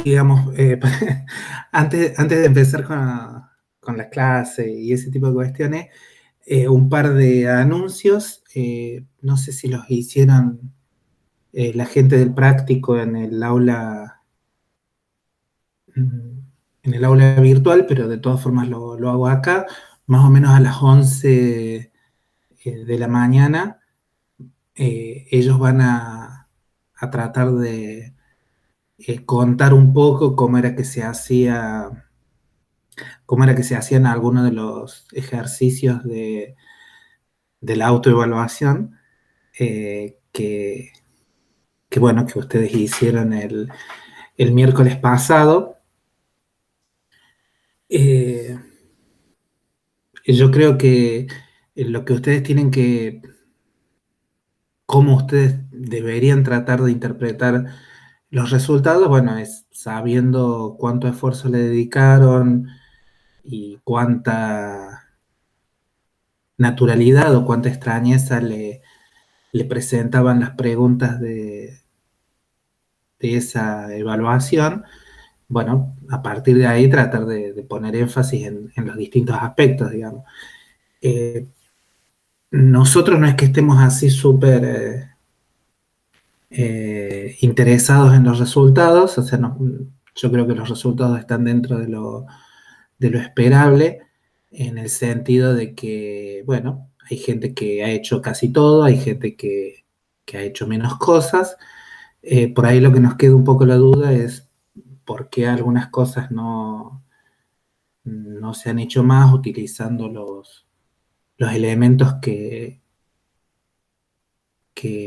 digamos, antes de empezar con la clase y ese tipo de cuestiones, un par de anuncios, no sé si los hicieron la gente del práctico mm, en el aula virtual, pero de todas formas lo hago acá, más o menos a las 11 de la mañana. Ellos van a tratar de contar un poco cómo era que se hacían algunos de los ejercicios de la autoevaluación eh, que, bueno, que ustedes hicieron el miércoles pasado. Eh, yo creo que lo que ustedes tienen que, cómo ustedes deberían tratar de interpretar los resultados, bueno, es sabiendo cuánto esfuerzo le dedicaron y cuánta naturalidad o cuánta extrañeza le presentaban las preguntas de esa evaluación. Bueno, a partir de ahí tratar de poner énfasis en los distintos aspectos, digamos. Eh, Nosotros no es que estemos así súper interesados en los resultados, o sea, yo creo que los resultados están dentro de lo esperable, en el sentido de que, bueno, hay gente que ha hecho casi todo, hay gente que ha hecho menos cosas. Por ahí lo que nos queda un poco la duda es por qué algunas cosas no se han hecho más utilizando los elementos que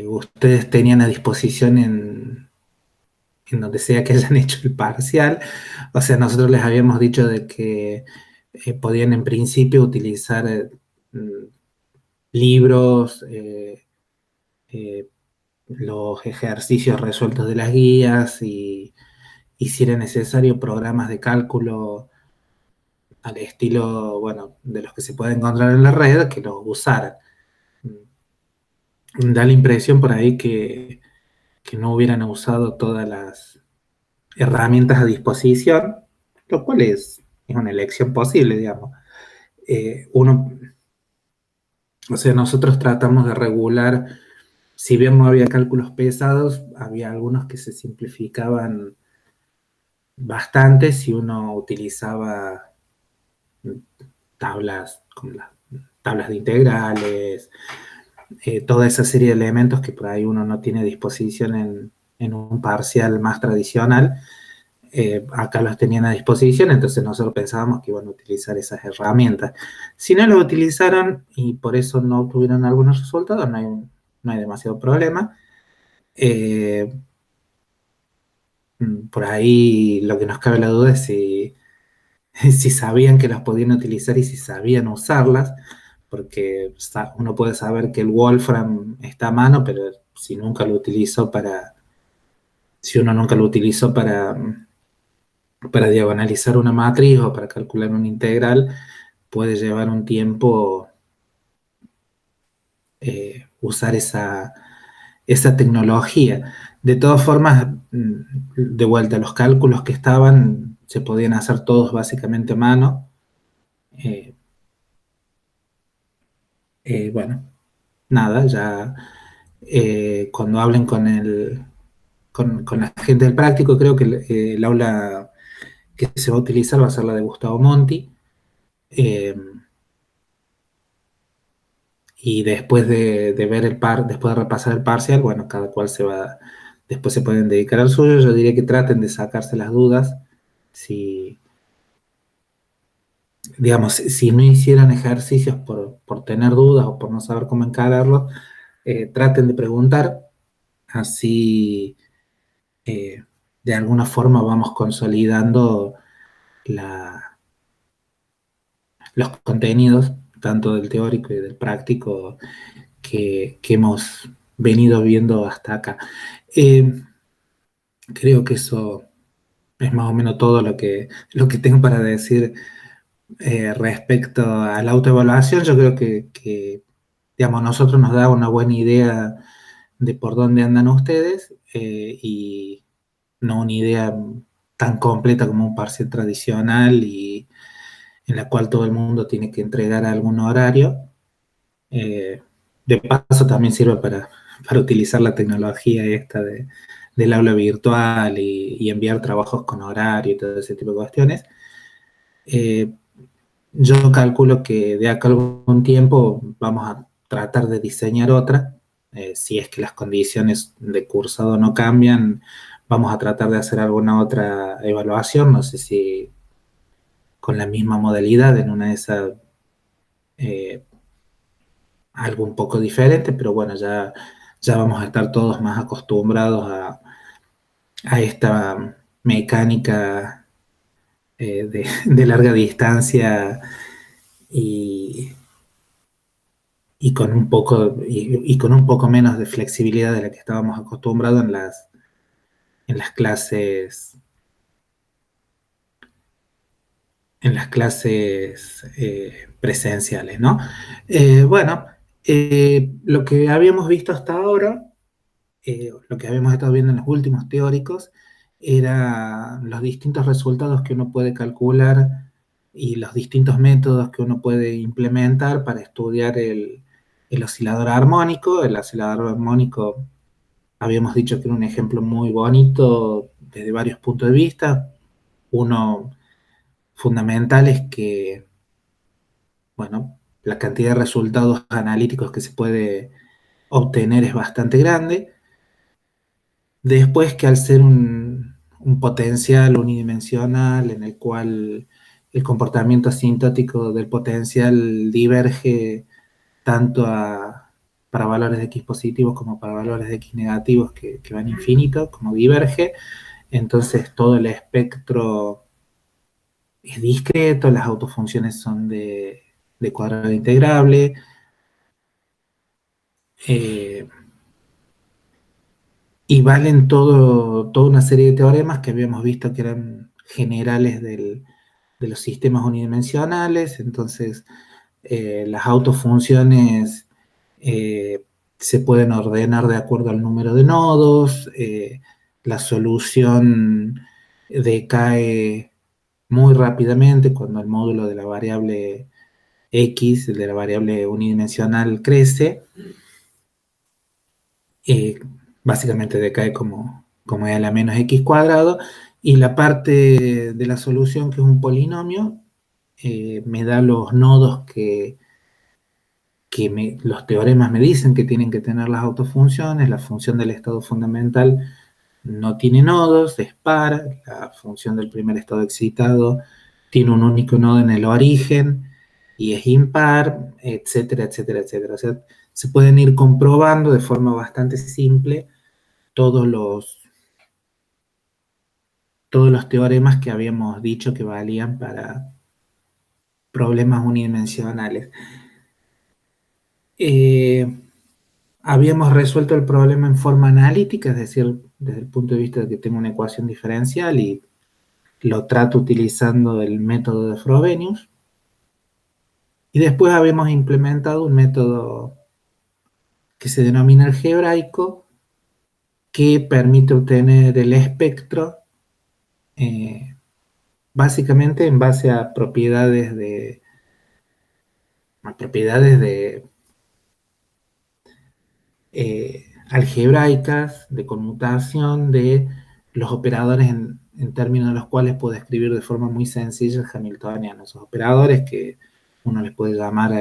ustedes tenían a disposición en donde sea que hayan hecho el parcial. O sea, nosotros les habíamos dicho de que podían en principio utilizar mm, libros, eh, los ejercicios resueltos de las guías y si era necesario programas de cálculo al estilo, bueno, de los que se puede encontrar en la red, que los usaran. Da la impresión por ahí que no hubieran usado todas las herramientas a disposición, lo cual es una elección posible, digamos. Uno, o sea, nosotros tratamos de regular, si bien no había cálculos pesados, había algunos que se simplificaban bastante si uno utilizaba tablas como las tablas de integrales, toda esa serie de elementos que por ahí uno no tiene a disposición en un parcial más tradicional. Acá los tenían a disposición, entonces nosotros pensábamos que iban a utilizar esas herramientas. Si no lo utilizaron y por eso no obtuvieron algunos resultados, no hay demasiado problema. Eh, por ahí lo que nos cabe la duda es si sabían que las podían utilizar y si sabían usarlas, porque uno puede saber que el Wolfram está a mano, pero si uno nunca lo utilizó para diagonalizar una matriz o para calcular una integral, puede llevar un tiempo usar esa tecnología. De todas formas, de vuelta, los cálculos que estaban se podían hacer todos básicamente a mano. Eh, bueno, nada, ya cuando hablen con la gente del práctico, creo que el aula que se va a utilizar va a ser la de Gustavo Monti. Eh, y después de ver después de repasar el parcial, bueno, cada cual después se pueden dedicar al suyo. Yo diría que traten de sacarse las dudas. Si, digamos, si no hicieran ejercicios por tener dudas o por no saber cómo encararlos, traten de preguntar. Así, eh, de alguna forma vamos consolidando la, los contenidos, tanto del teórico y del práctico, que hemos venido viendo hasta acá. Eh, Creo que eso es más o menos todo lo que tengo para decir respecto a la autoevaluación. Yo creo digamos, a nosotros nos da una buena idea de por dónde andan ustedes y no una idea tan completa como un parcial tradicional y en la cual todo el mundo tiene que entregar algún horario. Eh, de paso también sirve para utilizar la tecnología esta del aula virtual y enviar trabajos con horario y todo ese tipo de cuestiones. Eh, yo calculo que de acá a algún tiempo vamos a tratar de diseñar otra. Si es que las condiciones de cursado no cambian, vamos a tratar de hacer alguna otra evaluación. No sé si con la misma modalidad, en una de esas eh, algo un poco diferente, pero bueno, ya vamos a estar todos más acostumbrados a esta mecánica de larga distancia y, y con un poco menos de flexibilidad de la que estábamos acostumbrados en las clases, en las clases presenciales, ¿no? Bueno, lo que habíamos visto hasta ahora, lo que habíamos estado viendo en los últimos teóricos, era los distintos resultados que uno puede calcular y los distintos métodos que uno puede implementar para estudiar el oscilador armónico. El oscilador armónico habíamos dicho que era un ejemplo muy bonito desde varios puntos de vista. Uno fundamental es que, bueno, la cantidad de resultados analíticos que se puede obtener es bastante grande. Después que al ser un potencial unidimensional en el cual el comportamiento asintótico del potencial diverge tanto para valores de x positivos como para valores de x negativos que van infinitos, como diverge, entonces todo el espectro es discreto, las autofunciones son de cuadrado integrable, eh, y valen toda una serie de teoremas que habíamos visto que eran generales de los sistemas unidimensionales. Entonces las autofunciones eh, se pueden ordenar de acuerdo al número de nodos, la solución decae muy rápidamente cuando el módulo de la variable x, de la variable unidimensional, crece. eh, Básicamente decae como e a la menos x cuadrado, y la parte de la solución, que es un polinomio, me da los nodos que los teoremas me dicen que tienen que tener las autofunciones. La función del estado fundamental no tiene nodos, es par. La función del primer estado excitado tiene un único nodo en el origen y es impar, etcétera, etcétera, etcétera. O sea, se pueden ir comprobando de forma bastante simple todos todos los teoremas que habíamos dicho que valían para problemas unidimensionales. Eh, Habíamos resuelto el problema en forma analítica, es decir, desde el punto de vista de que tengo una ecuación diferencial y lo trato utilizando el método de Frobenius. Y después habíamos implementado un método que se denomina algebraico, que permite obtener el espectro eh, básicamente en base a propiedades de algebraicas, de conmutación de los operadores en términos de los cuales puedo escribir de forma muy sencilla el hamiltoniano. Esos operadores que uno les puede llamar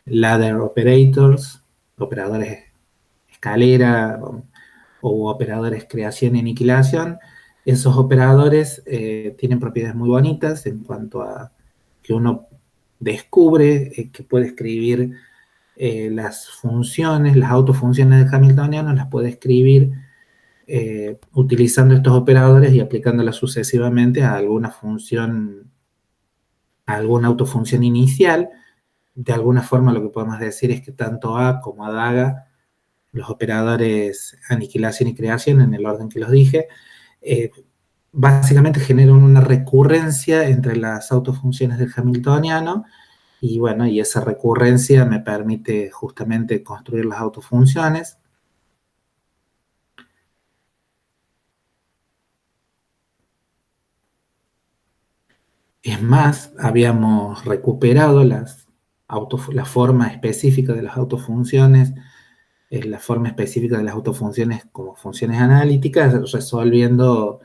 ladder operators, operadores escalera o operadores creación y aniquilación. Esos operadores tienen propiedades muy bonitas en cuanto a que uno descubre que puede escribir las funciones, las autofunciones del hamiltoniano, las puede escribir utilizando estos operadores y aplicándolas sucesivamente a alguna función, a alguna autofunción inicial. De alguna forma lo que podemos decir es que tanto A como ADAGA, los operadores aniquilación y creación, en el orden que los dije, eh, básicamente generan una recurrencia entre las autofunciones del hamiltoniano. Y bueno, y esa recurrencia me permite justamente construir las autofunciones. Es más, habíamos recuperado la forma específica de las autofunciones, la forma específica de las autofunciones como funciones analíticas, resolviendo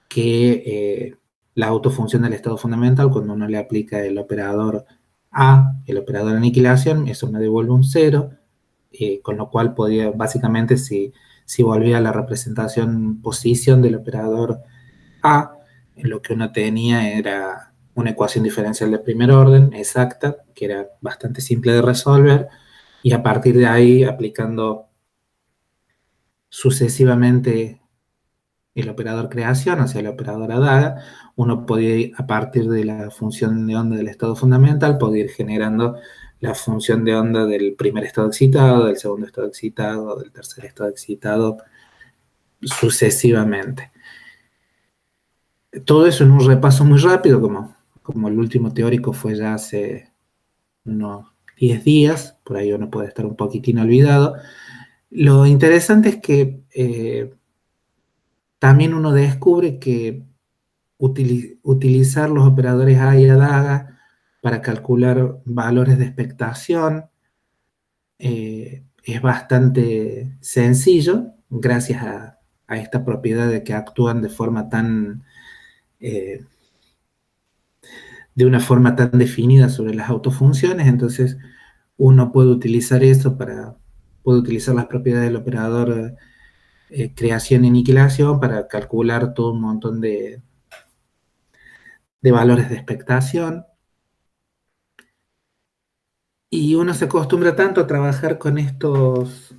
que la autofunción del estado fundamental, cuando uno le aplica el operador A, el operador de aniquilación, eso me devuelve un cero, con lo cual podía, básicamente, si volvía a la representación posición del operador A, lo que uno tenía era una ecuación diferencial de primer orden exacta, que era bastante simple de resolver, y a partir de ahí, aplicando sucesivamente el operador creación hacia el operador adaga, uno podía ir, a partir de la función de onda del estado fundamental, podía ir generando la función de onda del primer estado excitado, del segundo estado excitado, del tercer estado excitado, sucesivamente. Todo eso en un repaso muy rápido, como el último teórico fue ya hace unos 10 días, por ahí uno puede estar un poquitín olvidado. Lo interesante es que también uno descubre que utilizar los operadores A y ADAGA para calcular valores de expectación es bastante sencillo, gracias a esta propiedad de que actúan eh, de una forma tan definida sobre las autofunciones. Entonces uno puede utilizar eso puede utilizar las propiedades del operador creación y aniquilación para calcular todo un montón de valores de expectación. Y uno se acostumbra tanto a trabajar con estos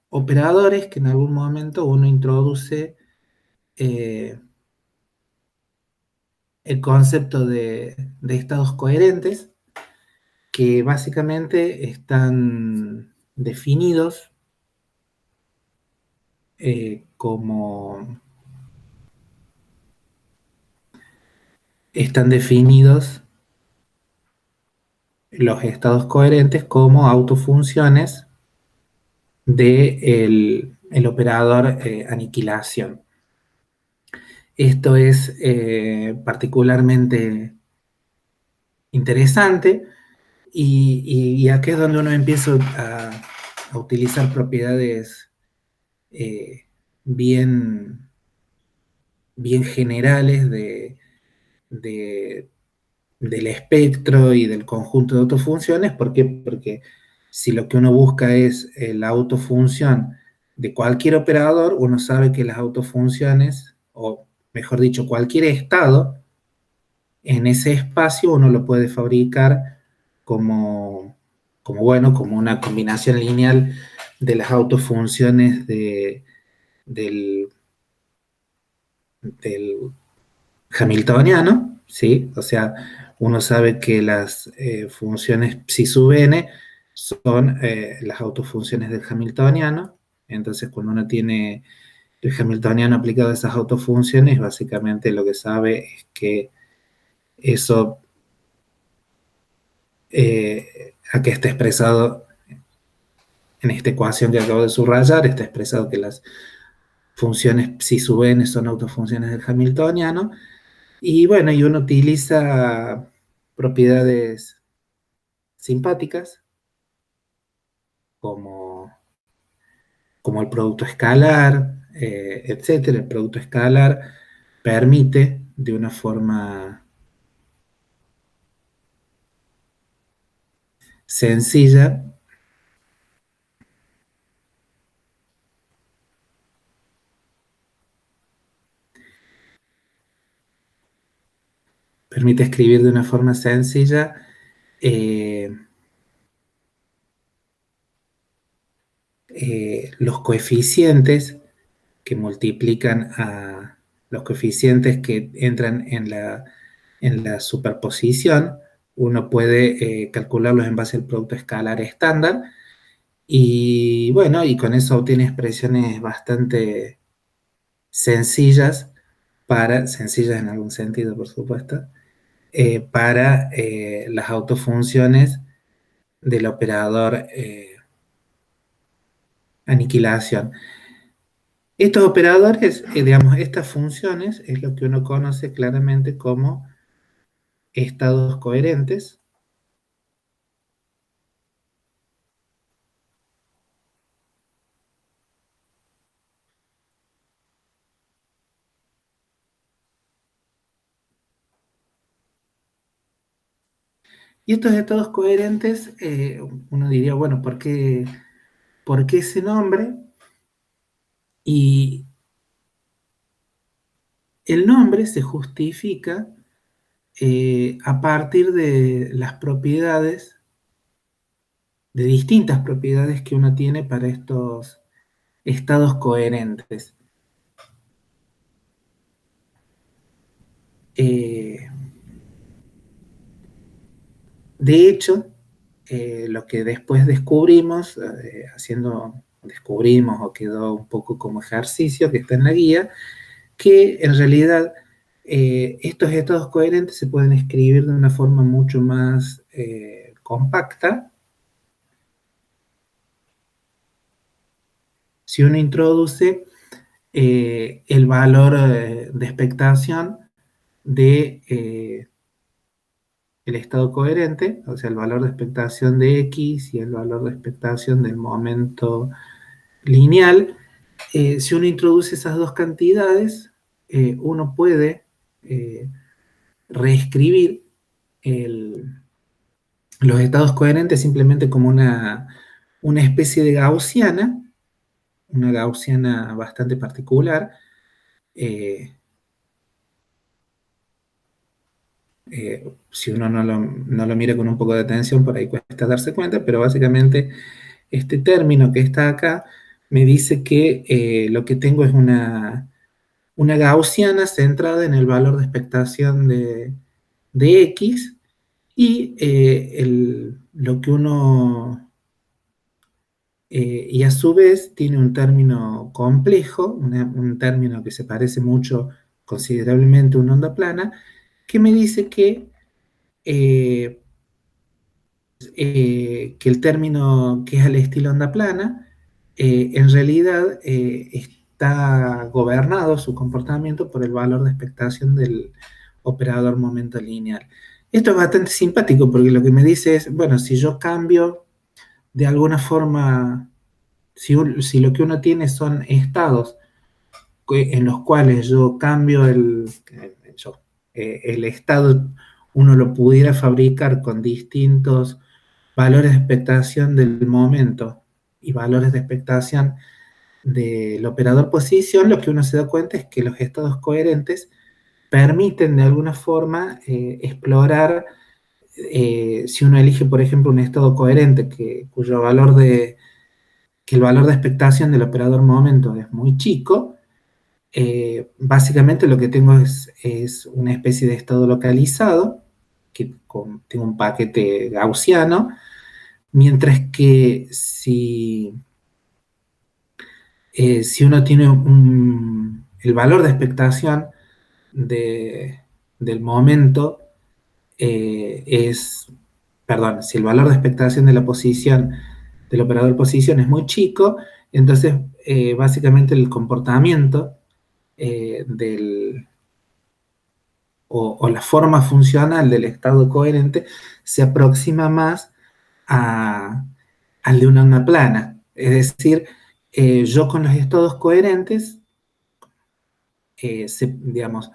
operadores que en algún momento uno introduce eh, el concepto de estados coherentes, que básicamente como están definidos los estados coherentes como autofunciones del el operador aniquilación. Esto es particularmente interesante y aquí es donde uno empieza a utilizar propiedades eh, bien, bien generales de- del espectro y del conjunto de autofunciones. ¿Por qué? Porque si lo que uno busca es la autofunción de cualquier operador, uno sabe que las autofunciones, o mejor dicho, cualquier estado, en ese espacio uno lo puede fabricar como una combinación lineal de las autofunciones del, del hamiltoniano, ¿sí? O sea, uno sabe que las funciones psi sub n son las autofunciones del hamiltoniano. Entonces, cuando uno tiene el hamiltoniano aplicado a esas autofunciones, básicamente lo que sabe es que eso aquí está expresado en esta ecuación que acabo de subrayar, está expresado que las funciones psi sub n son autofunciones del hamiltoniano. Y bueno, y uno utiliza propiedades simpáticas como, como el producto escalar, etcétera. El producto escalar permite de una forma sencilla, permite escribir de una forma sencilla eh, los coeficientes que multiplican a los coeficientes que entran en la superposición. Uno puede calcularlos en base al producto escalar estándar. Y bueno, y con eso obtiene expresiones bastante sencillas sencillas en algún sentido, por supuesto, para las autofunciones del operador aniquilación. Estos operadores, digamos, estas funciones es lo que uno conoce claramente como estados coherentes. Y estos estados coherentes, uno diría, bueno, por qué ese nombre? Y el nombre se justifica a partir de las propiedades, de distintas propiedades que uno tiene para estos estados coherentes. Eh, de hecho, lo que después descubrimos, descubrimos o quedó un poco como ejercicio que está en la guía, que en realidad estos estados coherentes se pueden escribir de una forma mucho más compacta si uno introduce el valor de expectación de el estado coherente, o sea, el valor de expectación de X y el valor de expectación del momento lineal. Si uno introduce esas dos cantidades, uno puede reescribir el, los estados coherentes simplemente como una especie de gaussiana, una gaussiana bastante particular. eh, si uno no lo mira con un poco de atención, por ahí cuesta darse cuenta, pero básicamente este término que está acá me dice que lo que tengo es una gaussiana centrada en el valor de expectación de X y lo que uno, y a su vez tiene un término complejo, un término que se parece mucho considerablemente a una onda plana, que me dice eh, que el término que es al estilo onda plana, en realidad está gobernado su comportamiento por el valor de expectación del operador momento lineal. Esto es bastante simpático porque lo que me dice es, bueno, si yo cambio de alguna forma, si lo que uno tiene son estados en los cuales yo cambio el estado, uno lo pudiera fabricar con distintos valores de expectación del momento y valores de expectación del operador posición, lo que uno se da cuenta es que los estados coherentes permiten de alguna forma explorar, si uno elige, por ejemplo, un estado coherente cuyo que el valor de expectación del operador momento es muy chico, básicamente lo que tengo es una especie de estado localizado, tengo un paquete gaussiano, mientras que si uno tiene el valor de expectación del momento perdón, si el valor de expectación de la posición del operador posición es muy chico, entonces básicamente el comportamiento del, o la forma funcional del estado coherente se aproxima más a, al de una onda plana. Es decir, yo con los estados coherentes, digamos,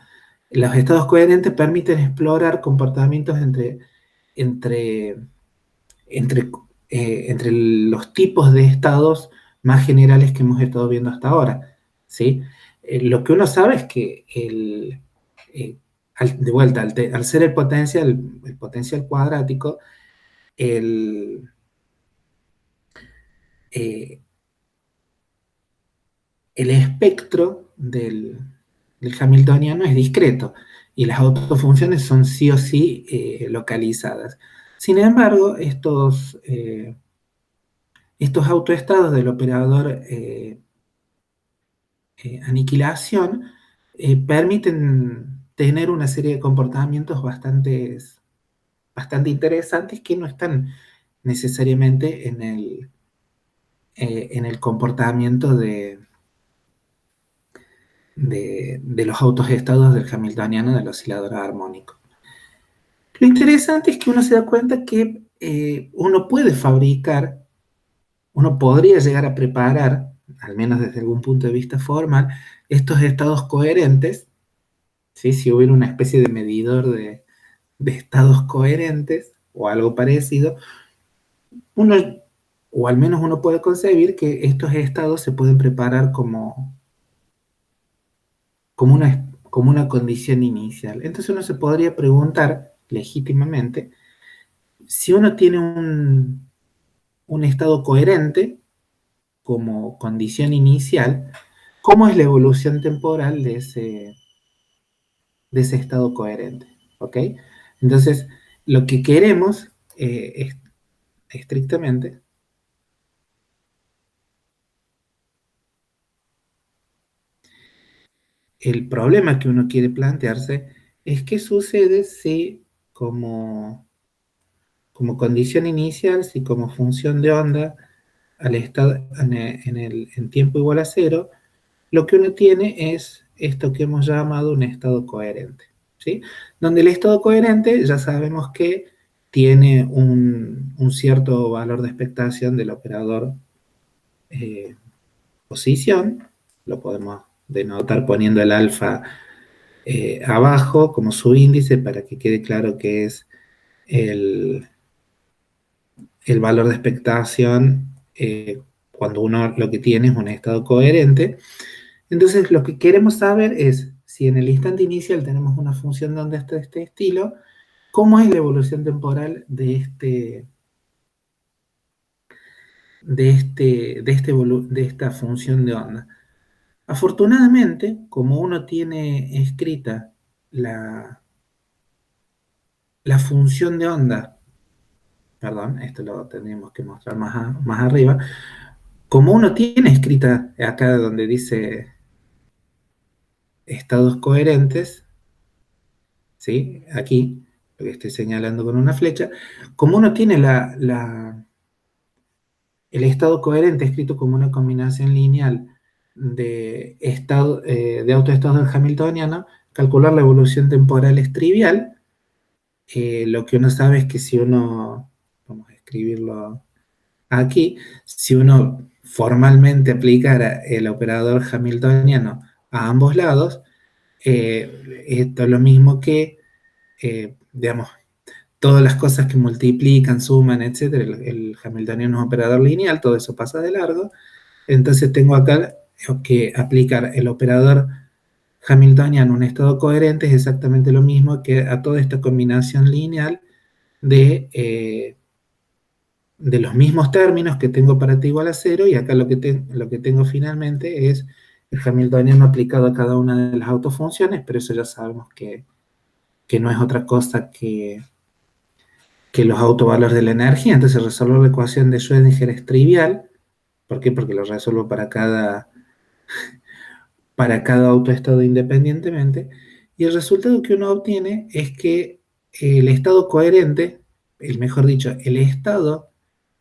los estados coherentes permiten explorar comportamientos entre, entre, entre los tipos de estados más generales que hemos estado viendo hasta ahora, ¿sí? Lo que uno sabe es que eh, de vuelta, al ser el potencial cuadrático, el, eh, el espectro del hamiltoniano es discreto y las autofunciones son sí o sí localizadas. Sin embargo, estos autoestados del operador aniquilación permiten tener una serie de comportamientos bastante interesantes que no están necesariamente en el comportamiento de los autogestados del hamiltoniano del oscilador armónico. Lo interesante es que uno se da cuenta que uno puede fabricar, uno podría llegar a preparar, al menos desde algún punto de vista formal, estos estados coherentes, ¿sí? Si hubiera una especie de medidor de estados coherentes o algo parecido, uno, o al menos uno puede concebir que estos estados se pueden preparar como una condición inicial. Entonces uno se podría preguntar legítimamente si uno tiene un estado coherente como condición inicial, ¿cómo es la evolución temporal de ese estado coherente? ¿Ok? Entonces, lo que queremos es, estrictamente, el problema que uno quiere plantearse es qué sucede si como, como condición inicial, si como función de onda al estado en tiempo igual a cero, lo que uno tiene es esto que hemos llamado un estado coherente, ¿sí? Donde el estado coherente ya sabemos que tiene un cierto valor de expectación del operador eh, posición, lo podemos denotar poniendo el alfa abajo como su índice para que quede claro que es el, el valor de expectación cuando uno lo que tiene es un estado coherente. Entonces, lo que queremos saber es si en el instante inicial tenemos una función de onda de este estilo, ¿cómo es la evolución temporal de esta función de onda? Afortunadamente, como uno tiene escrita la, la función de onda, perdón, esto lo tendríamos que mostrar más arriba, como uno tiene escrita acá donde dice estados coherentes, ¿sí? Aquí, lo que estoy señalando con una flecha, como uno tiene el estado coherente escrito como una combinación lineal de autoestados del Hamiltoniano, calcular la evolución temporal es trivial. Lo que uno sabe es que si uno, vamos a escribirlo aquí, si uno formalmente aplicara el operador hamiltoniano a ambos lados, esto es lo mismo que, digamos, todas las cosas que multiplican, suman, etcétera, el hamiltoniano es un operador lineal, todo eso pasa de largo. Entonces tengo acá que aplicar el operador hamiltoniano a un estado coherente es exactamente lo mismo que a toda esta combinación lineal de los mismos términos que tengo para t igual a cero, y acá lo que tengo finalmente es el hamiltoniano aplicado a cada una de las autofunciones, pero eso ya sabemos que no es otra cosa que los autovalores de la energía. Entonces resolver la ecuación de Schrödinger es trivial. ¿Por qué? Porque lo resuelvo para cada autoestado independientemente. Y el resultado que uno obtiene es que el estado coherente, mejor dicho, el estado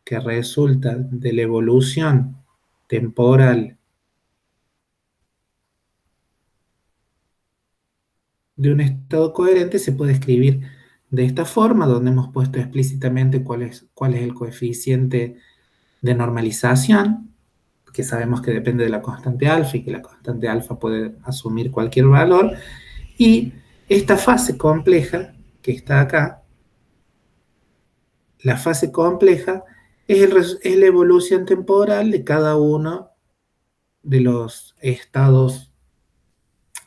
que resulta de la evolución temporal de un estado coherente se puede escribir de esta forma, donde hemos puesto explícitamente cuál es el coeficiente de normalización, que sabemos que depende de la constante alfa y que la constante alfa puede asumir cualquier valor, y esta fase compleja que está acá, la fase compleja es la evolución temporal de cada uno de los estados,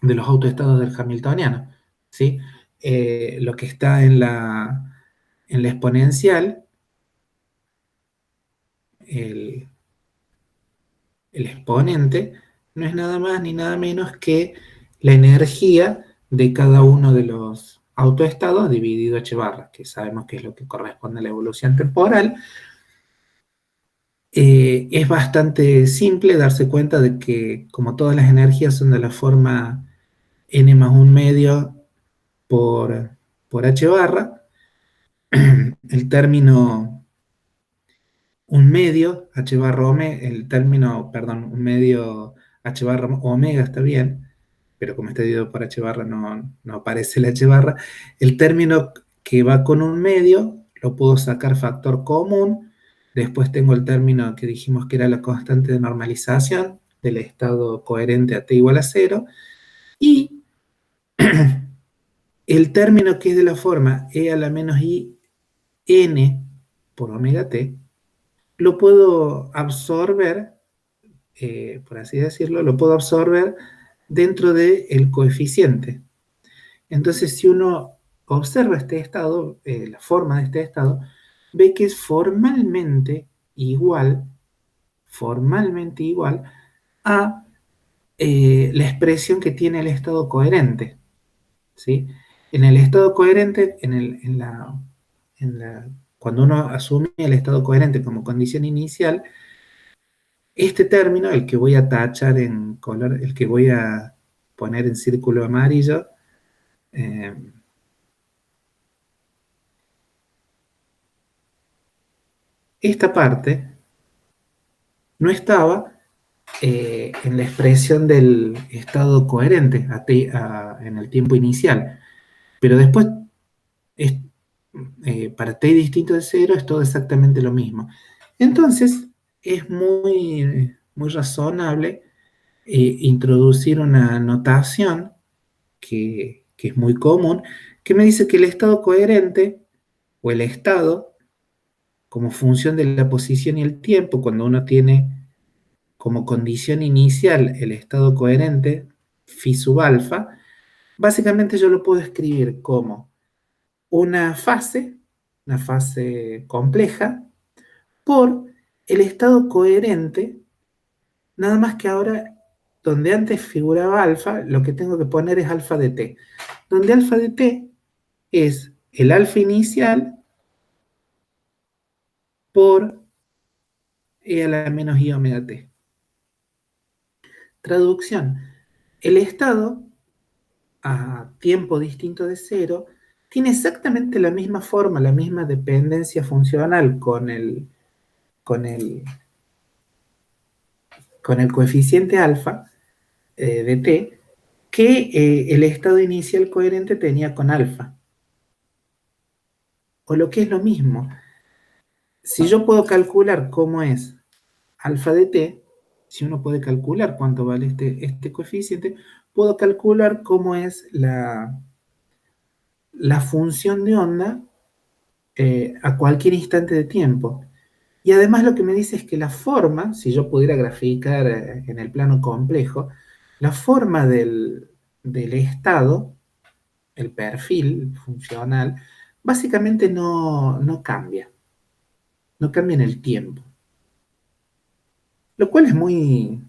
de los autoestados del Hamiltoniano, ¿sí? Lo que está en la exponencial, el, el exponente, no es nada más ni nada menos que la energía de cada uno de los autoestados dividido h barra, que sabemos que es lo que corresponde a la evolución temporal. Es bastante simple darse cuenta de que como todas las energías son de la forma n más un medio por h barra, el término un medio h barra omega, el término, perdón, un medio h barra omega está bien, pero como está dividido por h barra no aparece el h barra. El término que va con un medio, lo puedo sacar factor común, después tengo el término que dijimos que era la constante de normalización del estado coherente a t igual a 0, y el término que es de la forma e a la menos i n por omega t, lo puedo absorber, por así decirlo, lo puedo absorber dentro del coeficiente. Entonces, si uno observa este estado, la forma de este estado, ve que es formalmente igual a la expresión que tiene el estado coherente, ¿sí? En el estado coherente, cuando uno asume el estado coherente como condición inicial, este término, el que voy a tachar en color, el que voy a poner en círculo amarillo, eh, esta parte no estaba en la expresión del estado coherente en el tiempo inicial, pero después es, para t distinto de 0 es todo exactamente lo mismo. Entonces es muy razonable introducir una notación que es muy común, que me dice que el estado coherente o el estado, como función de la posición y el tiempo, cuando uno tiene como condición inicial el estado coherente, phi sub alfa, básicamente yo lo puedo escribir como una fase compleja, por el estado coherente, nada más que ahora, donde antes figuraba alfa, lo que tengo que poner es alfa de t, donde alfa de t es el alfa inicial por e a la menos i omega t. Traducción. El estado a tiempo distinto de 0 tiene exactamente la misma forma, la misma dependencia funcional con el, con el coeficiente alfa de t que el estado inicial coherente tenía con alfa. O lo que es lo mismo, si yo puedo calcular cómo es alfa de t, si uno puede calcular cuánto vale este coeficiente, puedo calcular cómo es la función de onda a cualquier instante de tiempo. Y además lo que me dice es que la forma, si yo pudiera graficar en el plano complejo, la forma del estado, el perfil funcional, básicamente no cambia, no cambia en el tiempo. Lo cual es muy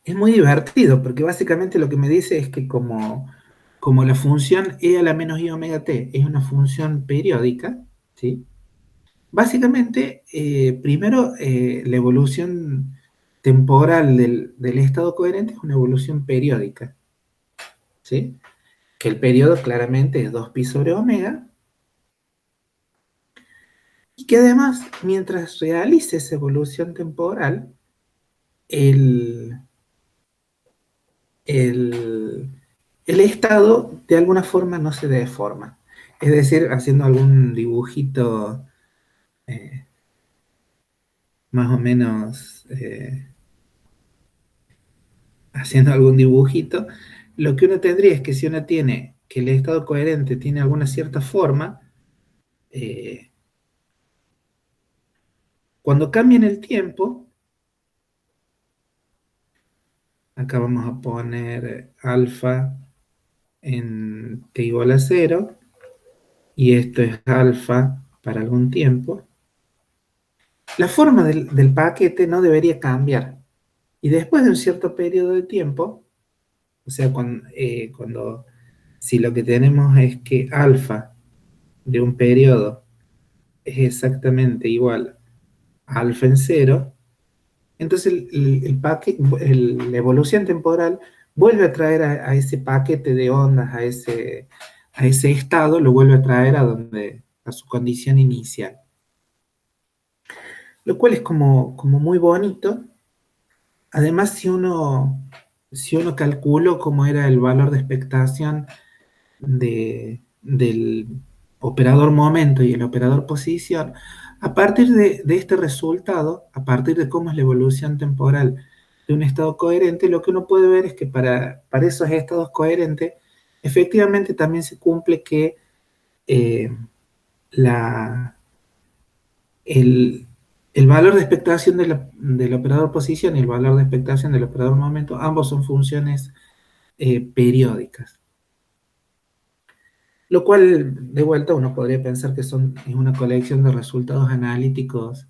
divertido, porque básicamente lo que me dice es que como la función e a la menos i omega t es una función periódica, ¿sí? Básicamente, primero, la evolución temporal del estado coherente es una evolución periódica, ¿sí? Que el periodo claramente es 2pi sobre omega, y que además, mientras realice esa evolución temporal, el, el, el estado de alguna forma no se deforma. Es decir, haciendo algún dibujito eh, más o menos, haciendo algún dibujito, lo que uno tendría es que si uno tiene que el estado coherente tiene alguna cierta forma, eh, cuando cambie en el tiempo, acá vamos a poner alfa en t igual a 0, y esto es alfa para algún tiempo, la forma del paquete no debería cambiar. Y después de un cierto periodo de tiempo, o sea, si lo que tenemos es que alfa de un periodo es exactamente igual a alfa en 0, entonces la evolución temporal vuelve a traer a ese paquete de ondas, a ese estado, lo vuelve a traer a su condición inicial. Lo cual es como muy bonito. Además, si uno si uno calculó cómo era el valor de expectación del operador momento y el operador posición, a partir de este resultado, a partir de cómo es la evolución temporal de un estado coherente, lo que uno puede ver es que para esos estados coherentes, efectivamente también se cumple que eh, la, el, el valor de expectación del operador posición y el valor de expectación del operador momento, ambos son funciones periódicas. Lo cual, de vuelta, uno podría pensar que es una colección de resultados analíticos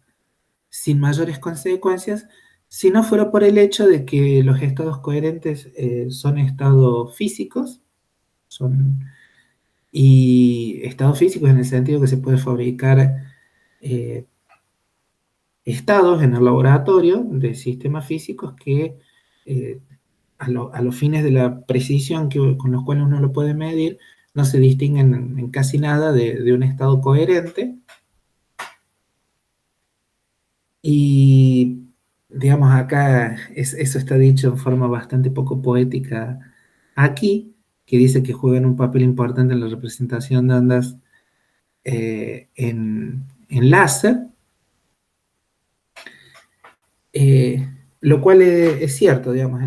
sin mayores consecuencias, si no fuera por el hecho de que los estados coherentes son estados físicos, son, y estados físicos en el sentido que se puede fabricar eh, estados en el laboratorio de sistemas físicos que eh, a los fines de la precisión con los cuales uno lo puede medir, no se distinguen en casi nada de un estado coherente. Y digamos, acá eso está dicho en forma bastante poco poética aquí, que dice que juegan un papel importante en la representación de ondas en láser, lo cual es cierto, digamos,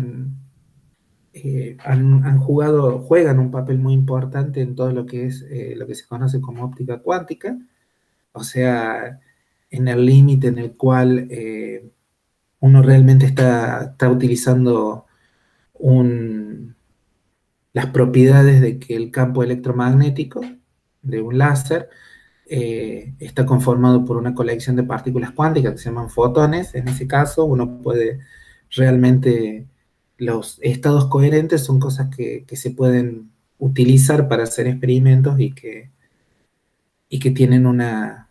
juegan un papel muy importante en todo lo que es lo que se conoce como óptica cuántica, o sea, en el límite en el cual uno realmente está utilizando un, las propiedades de que el campo electromagnético de un láser está conformado por una colección de partículas cuánticas que se llaman fotones. En ese caso, uno puede realmente, los estados coherentes son cosas que se pueden utilizar para hacer experimentos y que tienen una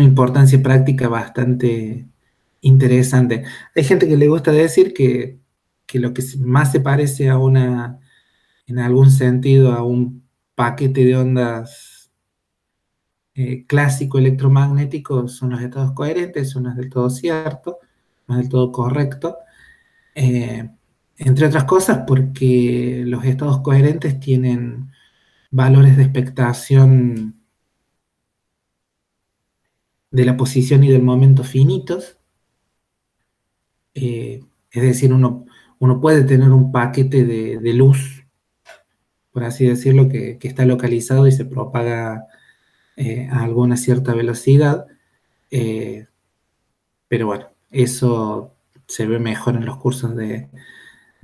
importancia práctica bastante interesante. Hay gente que le gusta decir que lo que más se parece a en algún sentido, a un paquete de ondas clásico electromagnético son los estados coherentes, eso no es del todo cierto, no es del todo correcto. Eh, Entre otras cosas porque los estados coherentes tienen valores de expectación de la posición y del momento finitos. Es decir, uno puede tener un paquete de luz, por así decirlo, que está localizado y se propaga a alguna cierta velocidad, eh, pero bueno, eso se ve mejor en los cursos de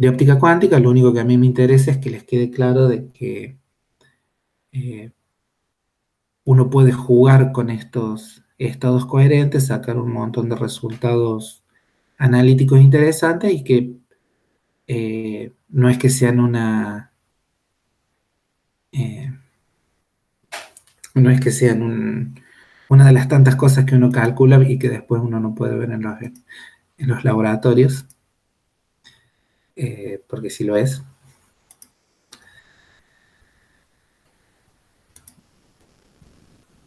óptica cuántica. Lo único que a mí me interesa es que les quede claro de que eh, uno puede jugar con estos estados coherentes, sacar un montón de resultados analíticos interesantes y que no es que sean eh, no es que sean una de las tantas cosas que uno calcula y que después uno no puede ver en los laboratorios, porque si lo es.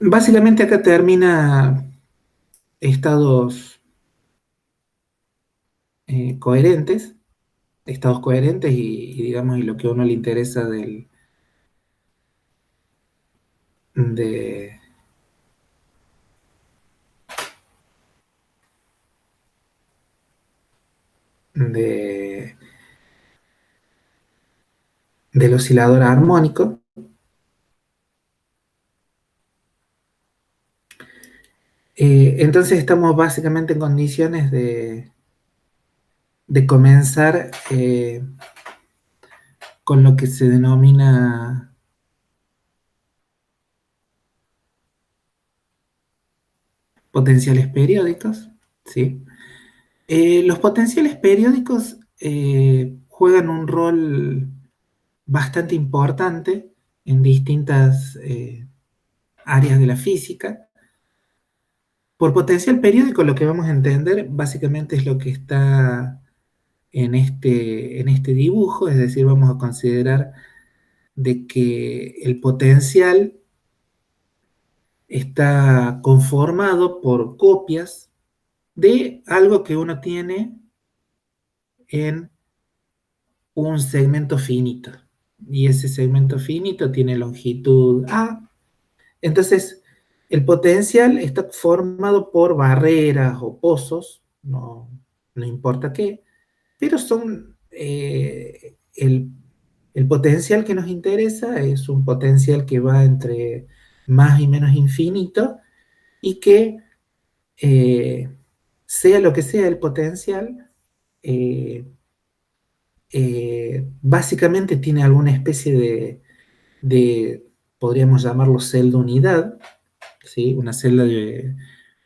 Básicamente acá termina estados coherentes, estados coherentes digamos, y lo que a uno le interesa de, de- del oscilador armónico. Entonces estamos básicamente en condiciones de comenzar con lo que se denomina potenciales periódicos, ¿sí? Los potenciales periódicos juegan un rol bastante importante en distintas áreas de la física. Por potencial periódico lo que vamos a entender básicamente es lo que está en este dibujo, es decir, vamos a considerar de que el potencial está conformado por copias de algo que uno tiene en un segmento finito. Y ese segmento finito tiene longitud A. Entonces, el potencial está formado por barreras o pozos, no importa qué, pero son el potencial que nos interesa es un potencial que va entre más y menos infinito y que eh, sea lo que sea el potencial, eh, básicamente tiene alguna especie podríamos llamarlo celda unidad, ¿sí? Una celda de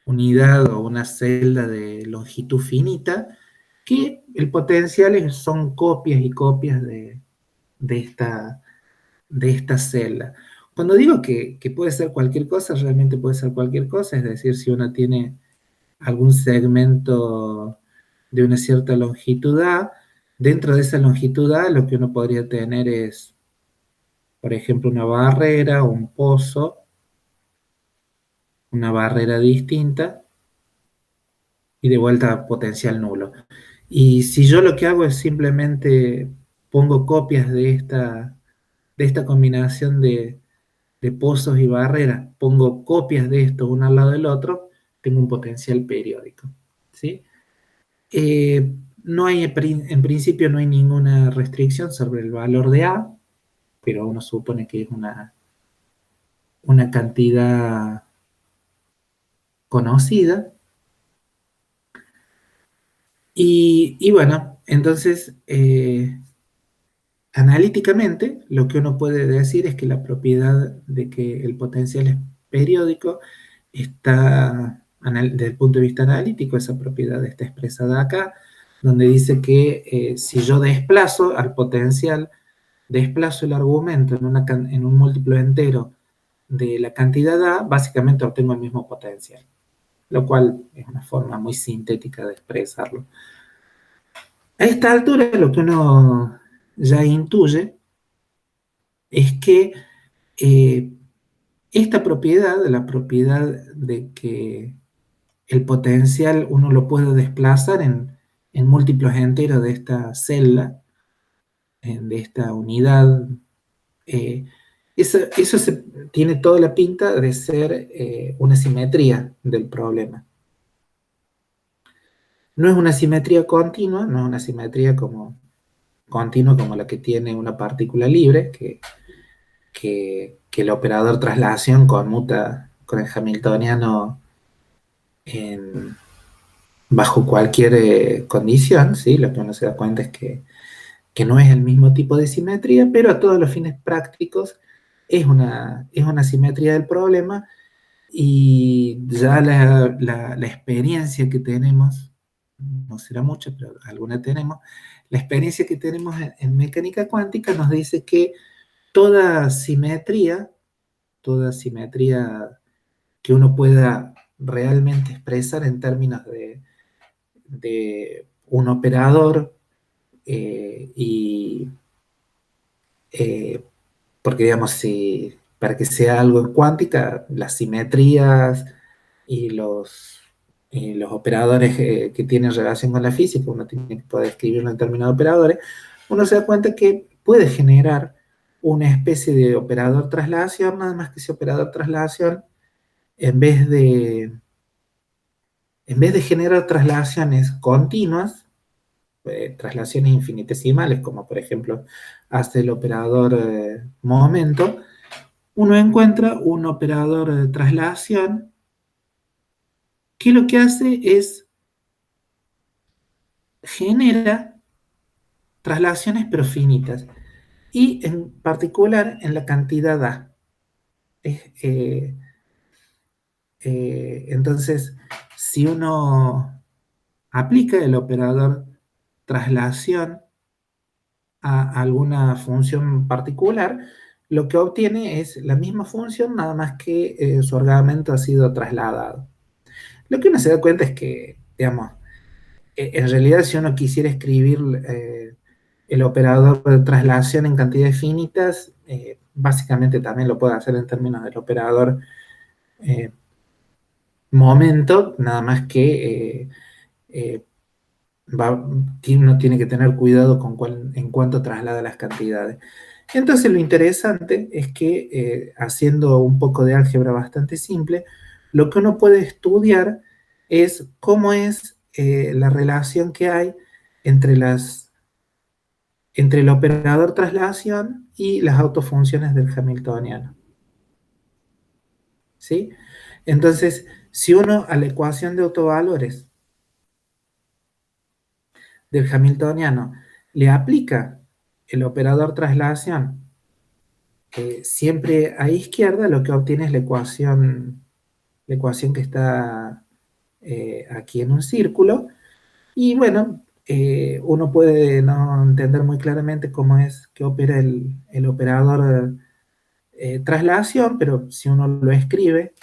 unidad o una celda de longitud finita, que el potencial son copias y copias de esta, de esta celda. Cuando digo que puede ser cualquier cosa, realmente puede ser cualquier cosa, es decir, si uno tiene algún segmento de una cierta longitud A, dentro de esa longitud A lo que uno podría tener es, por ejemplo, una barrera, un pozo, una barrera distinta y de vuelta potencial nulo. Y si yo lo que hago es simplemente pongo copias de esta combinación de pozos y barreras, pongo copias de esto uno al lado del otro, tengo un potencial periódico, ¿sí? No hay, en principio no hay ninguna restricción sobre el valor de A, pero uno supone que es una cantidad conocida. Y bueno, entonces, analíticamente, lo que uno puede decir es que la propiedad de que el potencial es periódico está, desde el punto de vista analítico, esa propiedad está expresada acá, donde dice que si yo desplazo al potencial, desplazo el argumento en un múltiplo entero de la cantidad A, básicamente obtengo el mismo potencial, lo cual es una forma muy sintética de expresarlo. A esta altura lo que uno ya intuye es que eh, esta propiedad, la propiedad de que el potencial uno lo puede desplazar en múltiplos enteros de esta celda, de esta unidad, eh, eso tiene toda la pinta de ser una simetría del problema. No es una simetría continua, no es una simetría continua como la que tiene una partícula libre, que el operador traslación conmuta con el hamiltoniano bajo cualquier condición, ¿sí? Lo que uno se da cuenta es que no es el mismo tipo de simetría, pero a todos los fines prácticos es una simetría del problema y ya la experiencia que tenemos, no será mucha, pero alguna tenemos, la experiencia que tenemos en mecánica cuántica nos dice que toda simetría que uno pueda realmente expresar en términos de un operador y eh, porque digamos si para que sea algo en cuántica las simetrías y los operadores que tienen relación con la física, uno tiene que poder escribirlo en términos de operadores, uno se da cuenta que puede generar una especie de operador traslación, nada más que ese operador traslación en vez de en vez de generar traslaciones continuas, traslaciones infinitesimales, como por ejemplo hace el operador momento, uno encuentra un operador de traslación que lo que hace es genera traslaciones pero finitas, y en particular en la cantidad A. Eh, entonces, si uno aplica el operador traslación a alguna función particular, lo que obtiene es la misma función, nada más que su ordenamiento ha sido trasladado. Lo que uno se da cuenta es que, digamos, en realidad si uno quisiera escribir el operador de traslación en cantidades finitas, básicamente también lo puede hacer en términos del operador momento, nada más que uno tiene que tener cuidado en cuanto traslada las cantidades. Entonces lo interesante es que haciendo un poco de álgebra bastante simple, lo que uno puede estudiar es cómo es la relación que hay entre entre el operador traslación y las autofunciones del hamiltoniano. ¿Sí? Entonces, si uno a la ecuación de autovalores del hamiltoniano le aplica el operador traslación siempre a izquierda, lo que obtiene es la ecuación que está aquí en un círculo. Y bueno, uno puede no entender muy claramente cómo es que opera el operador traslación, pero si uno lo escribe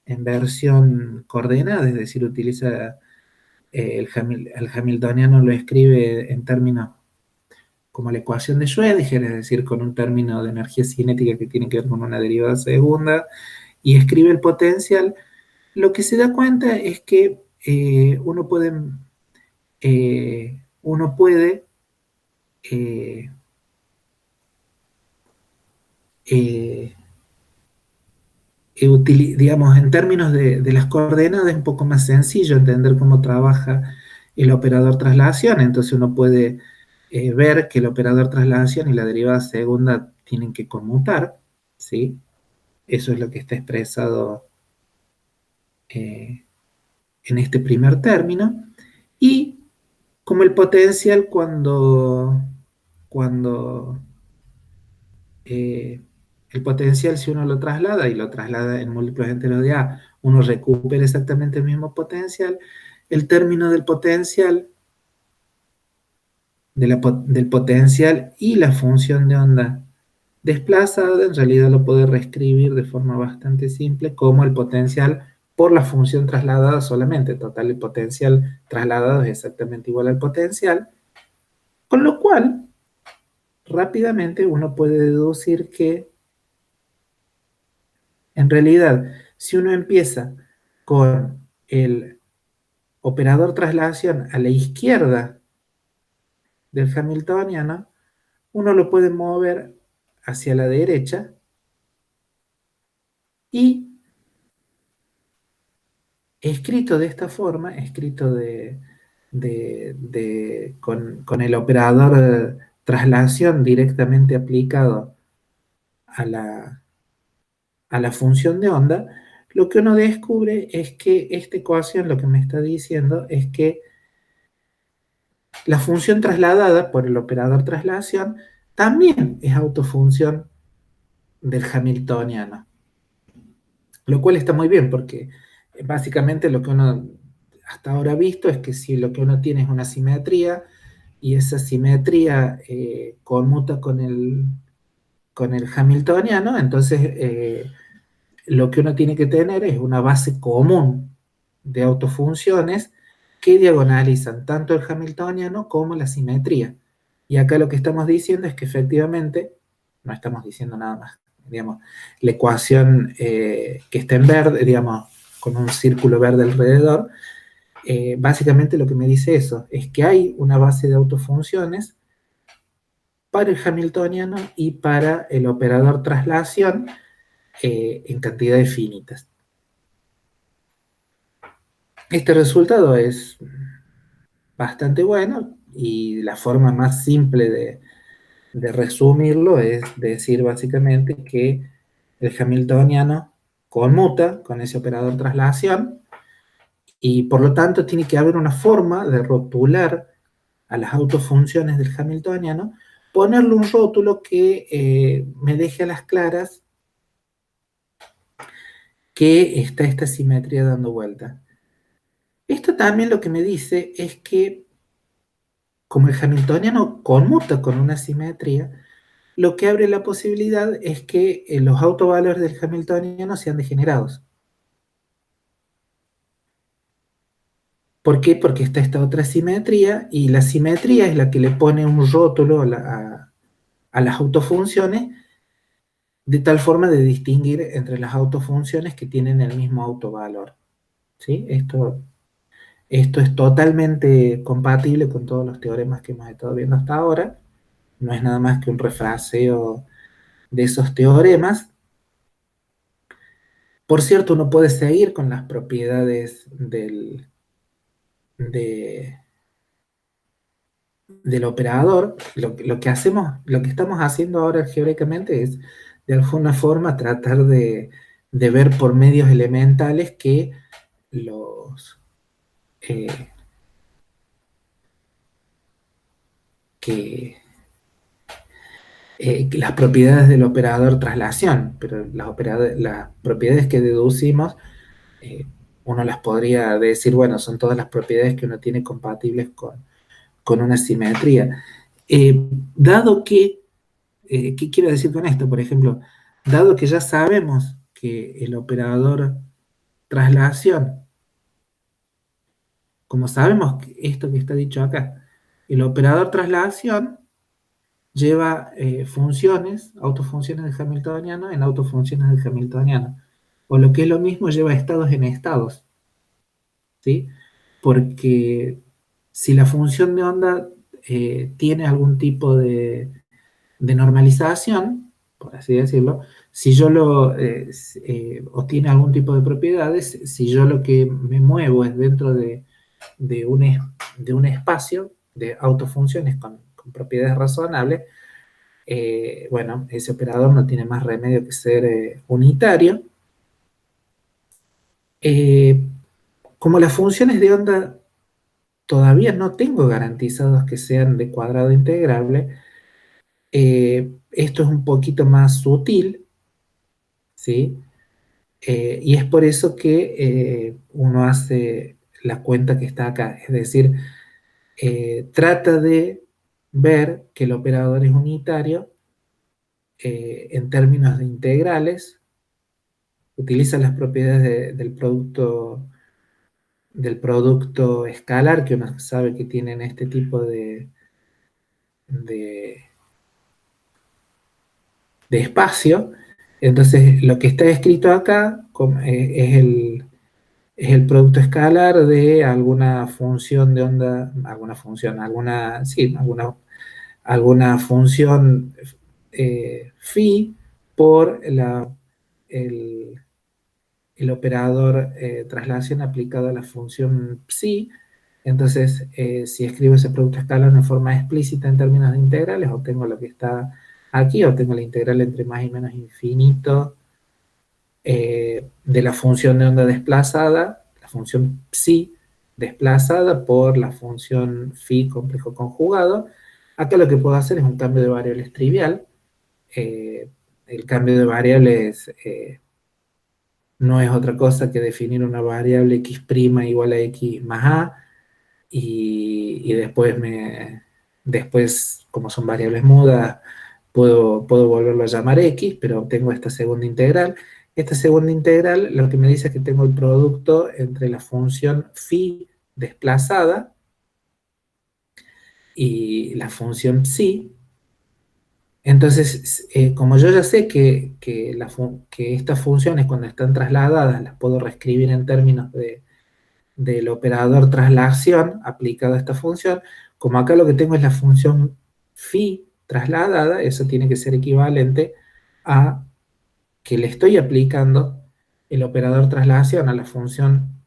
en versión coordenada, es decir, utiliza el hamiltoniano lo escribe en términos como la ecuación de Schrödinger, es decir, con un término de energía cinética que tiene que ver con una derivada segunda, y escribe el potencial, lo que se da cuenta es que uno puede eh, eh, digamos, en términos de las coordenadas es un poco más sencillo entender cómo trabaja el operador traslación, entonces uno puede ver que el operador traslación y la derivada segunda tienen que conmutar, ¿sí? Eso es lo que está expresado eh, en este primer término, y como el potencial cuando el potencial, si uno lo traslada y lo traslada en múltiplos enteros de A, uno recupera exactamente el mismo potencial. El término del potencial, del potencial y la función de onda desplazada, en realidad lo puede reescribir de forma bastante simple como el potencial por la función trasladada solamente. Total, el potencial trasladado es exactamente igual al potencial, con lo cual rápidamente uno puede deducir que en realidad, si uno empieza con el operador traslación a la izquierda del hamiltoniano, uno lo puede mover hacia la derecha y escrito de esta forma, escrito con el operador traslación directamente aplicado a a la función de onda, lo que uno descubre es que esta ecuación lo que me está diciendo es que la función trasladada por el operador traslación también es autofunción del hamiltoniano, lo cual está muy bien porque básicamente lo que uno hasta ahora ha visto es que si lo que uno tiene es una simetría y esa simetría conmuta con el hamiltoniano, entonces lo que uno tiene que tener es una base común de autofunciones que diagonalizan tanto el hamiltoniano como la simetría. Y acá lo que estamos diciendo es que efectivamente, no estamos diciendo nada más, digamos, la ecuación que está en verde, digamos, con un círculo verde alrededor, básicamente lo que me dice eso es que hay una base de autofunciones para el hamiltoniano y para el operador traslación en cantidades finitas. Este resultado es bastante bueno y la forma más simple de resumirlo es decir básicamente que el hamiltoniano conmuta con ese operador traslación y por lo tanto tiene que haber una forma de rotular a las autofunciones del hamiltoniano, ponerle un rótulo que me deje a las claras que está esta simetría dando vuelta. Esto también lo que me dice es que como el hamiltoniano conmuta con una simetría, lo que abre la posibilidad es que los autovalores del hamiltoniano sean degenerados. ¿Por qué? Porque está esta otra simetría y la simetría es la que le pone un rótulo a las autofunciones de tal forma de distinguir entre las autofunciones que tienen el mismo autovalor. ¿Sí? Esto es totalmente compatible con todos los teoremas que hemos estado viendo hasta ahora. No es nada más que un refraseo de esos teoremas. Por cierto, uno puede seguir con las propiedades de- del operador. Lo que hacemos, lo que estamos haciendo ahora algebraicamente es, de alguna forma, tratar de ver por medios elementales los, eh, que las propiedades del operador traslación, pero las propiedades que deducimos, eh, uno las podría decir, bueno, son todas las propiedades que uno tiene compatibles con una simetría. Dado que, ¿qué quiero decir con esto? Por ejemplo, dado que ya sabemos que el operador traslación, como sabemos esto que está dicho acá, el operador traslación lleva funciones, autofunciones de Hamiltoniano en autofunciones de Hamiltoniano. O lo que es lo mismo, lleva estados en estados, ¿sí? Porque si la función de onda tiene algún tipo de normalización, por así decirlo, si yo o tiene algún tipo de propiedades, si yo lo que me muevo es dentro de un, de un espacio de autofunciones con propiedades razonables, bueno, ese operador no tiene más remedio que ser unitario. Eh, como las funciones de onda todavía no tengo garantizados que sean de cuadrado integrable, esto es un poquito más sutil, ¿sí? Y es por eso que uno hace la cuenta que está acá, es decir, trata de ver que el operador es unitario en términos de integrales, utiliza las propiedades del producto escalar que uno sabe que tienen este tipo de, de espacio. Entonces, lo que está escrito acá es el producto escalar de alguna función de onda, alguna función, sí, alguna función phi por el, el operador traslación aplicado a la función psi. Entonces, si escribo ese producto escalar en forma explícita en términos de integrales, obtengo lo que está aquí, obtengo la integral entre más y menos infinito de la función de onda desplazada, la función psi desplazada por la función phi complejo conjugado. Acá lo que puedo hacer es un cambio de variables trivial. Eh, el cambio de variables no es otra cosa que definir una variable x' igual a x más a, y después, como son variables mudas, puedo volverlo a llamar x, pero obtengo esta segunda integral. Esta segunda integral lo que me dice es que tengo el producto entre la función phi desplazada y la función psi. Entonces, como yo ya sé que estas funciones cuando están trasladadas las puedo reescribir en términos del operador traslación aplicado a esta función, como acá lo que tengo es la función phi trasladada, eso tiene que ser equivalente a que le estoy aplicando el operador traslación a la función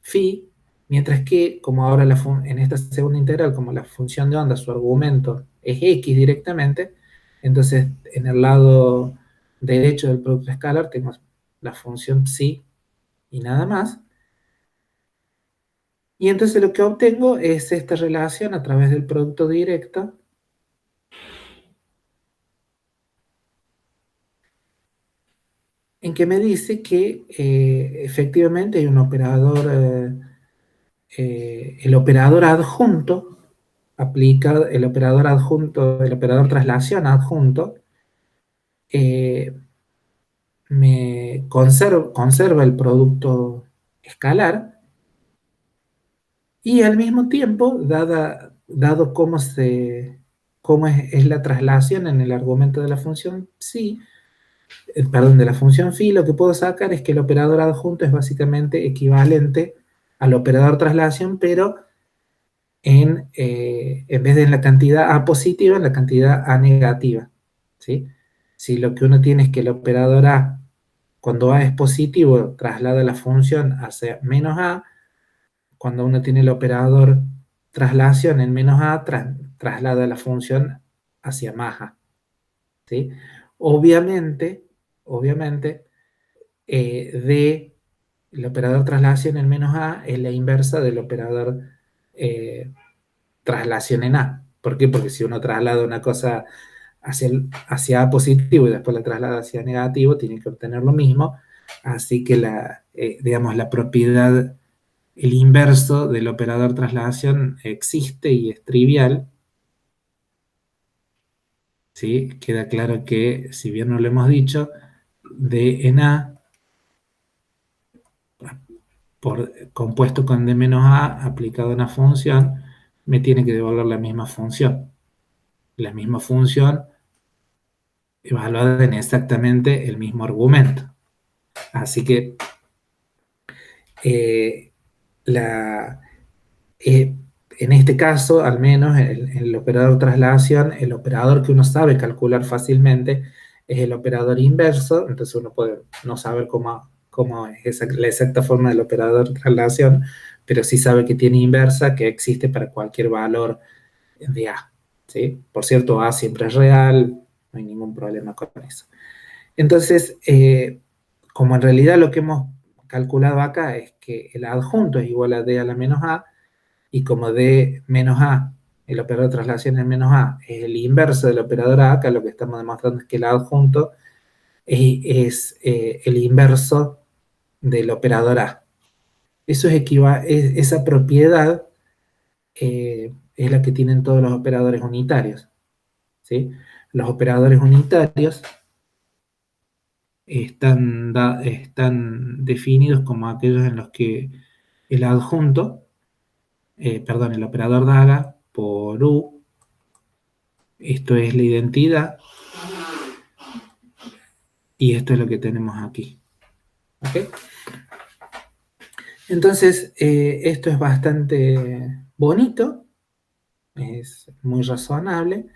phi, mientras que como ahora en esta segunda integral, como la función de onda, su argumento es x directamente, entonces en el lado derecho del producto escalar tengo la función psi y nada más. Y entonces lo que obtengo es esta relación a través del producto directo en que me dice que efectivamente hay un operador, el operador adjunto, aplica el operador traslación adjunto, eh, conserva el producto escalar y al mismo tiempo, dado cómo es la traslación en el argumento de la función psi, perdón, de la función phi, lo que puedo sacar es que el operador adjunto es básicamente equivalente al operador traslación, pero en vez de en la cantidad A positiva, en la cantidad A negativa, ¿sí? Si lo que uno tiene es que el operador A, cuando A es positivo, traslada la función hacia menos A, cuando uno tiene el operador traslación en menos A, traslada la función hacia más A, ¿sí? Obviamente, obviamente, D, el operador traslación en menos A es la inversa del operador eh, traslación en A. ¿Por qué? Porque si uno traslada una cosa hacia A positivo y después la traslada hacia negativo, tiene que obtener lo mismo. Así que digamos, la propiedad, el inverso del operador traslación existe y es trivial. ¿Sí? Queda claro que, si bien no lo hemos dicho, D en A compuesto con D menos A aplicado a una función, me tiene que devolver la misma función. La misma función evaluada en exactamente el mismo argumento. Así que eh, en este caso, al menos el operador traslación, el operador que uno sabe calcular fácilmente es el operador inverso, entonces uno puede no saber cómo es la exacta forma del operador traslación, pero sí sabe que tiene inversa, que existe para cualquier valor de A. ¿Sí? Por cierto, A siempre es real, no hay ningún problema con eso. Entonces, como en realidad lo que hemos calculado acá es que el adjunto es igual a D a la menos A, y como D menos A, el operador de traslación en menos A, es el inverso del operador A, acá lo que estamos demostrando es que el adjunto es el inverso del operador A. Esa propiedad es la que tienen todos los operadores unitarios. ¿Sí? Los operadores unitarios están definidos como aquellos en los que el adjunto, el operador daga por U, esto es la identidad, y esto es lo que tenemos aquí. ¿Okay? Entonces, esto es bastante bonito, es muy razonable,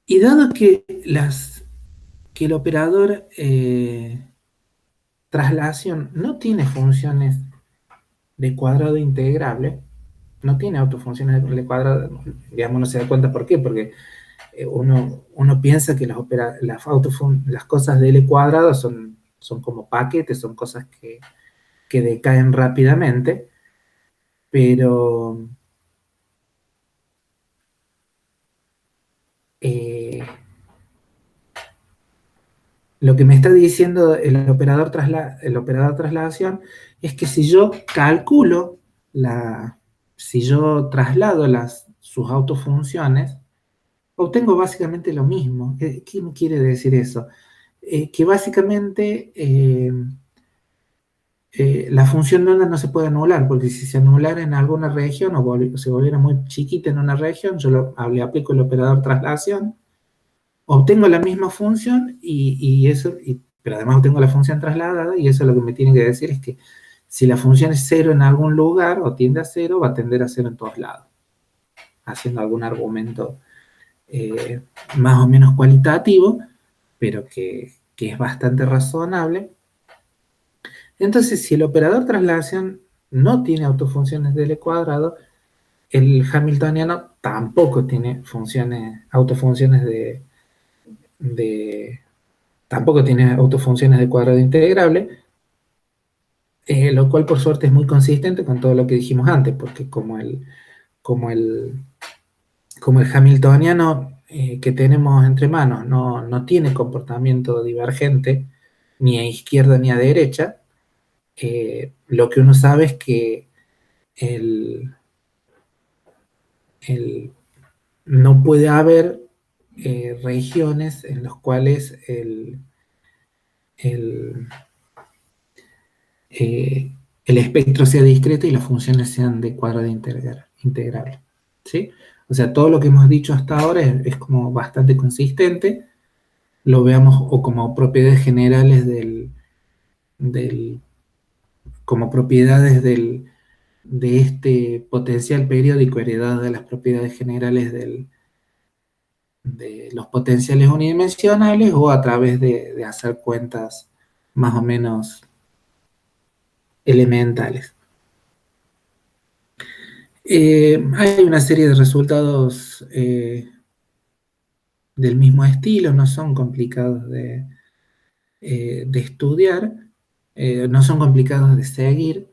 y dado que el operador traslación no tiene funciones de cuadrado integrable, no tiene autofunciones de cuadrado, digamos, no se da cuenta por qué, porque uno piensa que las cosas de L cuadrado son como paquetes, son cosas que decaen rápidamente, pero lo que me está diciendo el operador traslación es que si yo calculo, si yo traslado sus autofunciones, obtengo básicamente lo mismo. ¿Qué me quiere decir eso? Que básicamente la función de onda no se puede anular, porque si se anulara en alguna región o se volviera muy chiquita en una región, yo le aplico el operador traslación, obtengo la misma función pero además obtengo la función trasladada, y eso lo que me tiene que decir es que si la función es cero en algún lugar o tiende a cero, va a tender a cero en todos lados, haciendo algún argumento más o menos cualitativo, pero que es bastante razonable. Entonces, si el operador traslación no tiene autofunciones de L cuadrado, el hamiltoniano tampoco tiene autofunciones tampoco tiene autofunciones de cuadrado integrable, lo cual por suerte es muy consistente con todo lo que dijimos antes, porque como el hamiltoniano que tenemos entre manos no tiene comportamiento divergente ni a izquierda ni a derecha, lo que uno sabe es que no puede haber regiones en las cuales el, el espectro sea discreto y las funciones sean de cuadrado integrable. ¿Sí? O sea, todo lo que hemos dicho hasta ahora es como bastante consistente. Lo veamos o como propiedades generales del como propiedades de este potencial periódico heredado de las propiedades generales de los potenciales unidimensionales, o a través de hacer cuentas más o menos elementales. Hay una serie de resultados del mismo estilo, no son complicados de estudiar, no son complicados de seguir,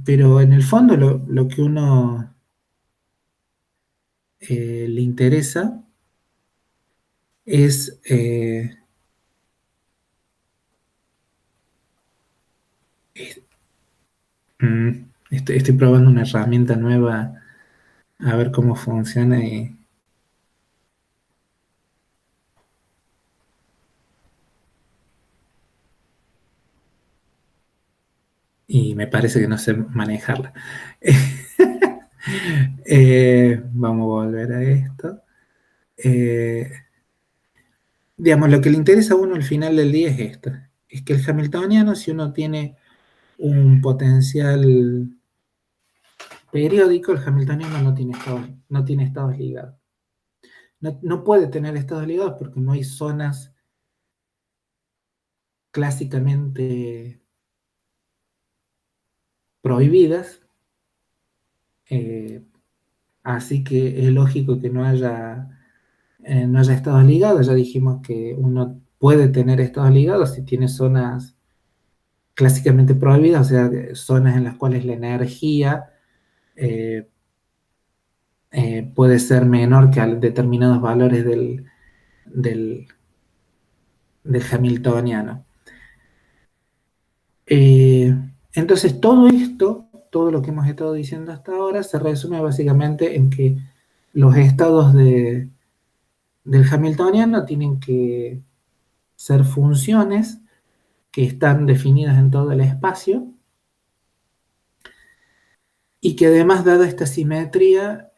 pero en el fondo lo que uno le interesa es mm, estoy probando una herramienta nueva a ver cómo funciona y me parece que no sé manejarla. Vamos a volver a esto. Eh, digamos, lo que le interesa a uno al final del día es esto. Es que el hamiltoniano, si uno tiene un potencial periódico, el hamiltoniano no tiene estados ligados. No puede tener estados ligados porque no hay zonas clásicamente prohibidas, eh, así que es lógico que no haya estados ligados. Ya dijimos que uno puede tener estados ligados si tiene zonas clásicamente prohibidas, o sea, zonas en las cuales la energía eh, puede ser menor que a determinados valores del, del hamiltoniano. Eh, entonces, todo esto, todo lo que hemos estado diciendo hasta ahora, se resume básicamente en que los estados del hamiltoniano tienen que ser funciones que están definidas en todo el espacio y que además, dada esta simetría,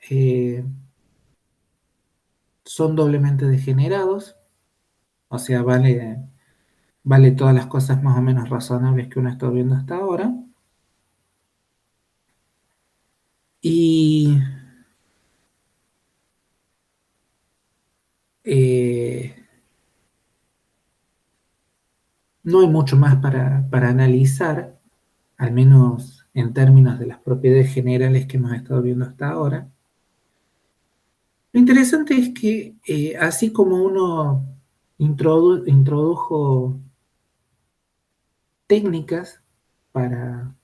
son doblemente degenerados, o sea, vale todas las cosas más o menos razonables que uno está viendo hasta ahora. Y eh, no hay mucho más para analizar, al menos en términos de las propiedades generales que hemos estado viendo hasta ahora. Lo interesante es que así como uno introdujo técnicas para,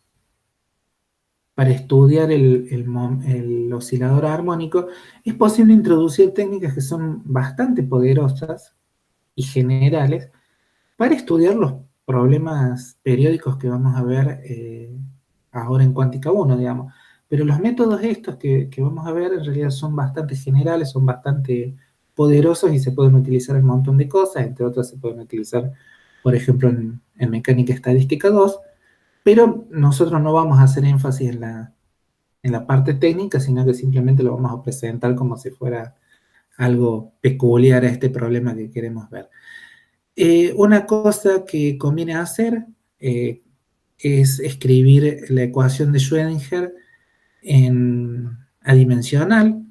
para estudiar el oscilador armónico, es posible introducir técnicas que son bastante poderosas y generales para estudiar los problemas periódicos que vamos a ver ahora en Cuántica 1, digamos. Pero los métodos estos que vamos a ver en realidad son bastante generales, son bastante poderosos y se pueden utilizar en un montón de cosas, entre otras se pueden utilizar, por ejemplo, en mecánica estadística 2, pero nosotros no vamos a hacer énfasis en la parte técnica, sino que simplemente lo vamos a presentar como si fuera algo peculiar a este problema que queremos ver. Una cosa que conviene hacer eh, es escribir la ecuación de Schrödinger en adimensional,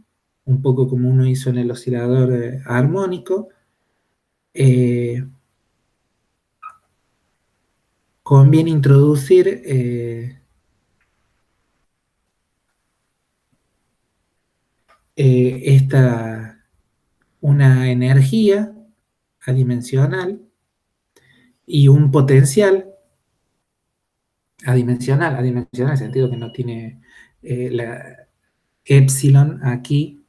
un poco como uno hizo en el oscilador armónico. Eh, conviene introducir una energía adimensional y un potencial adimensional en el sentido que no tiene la epsilon aquí,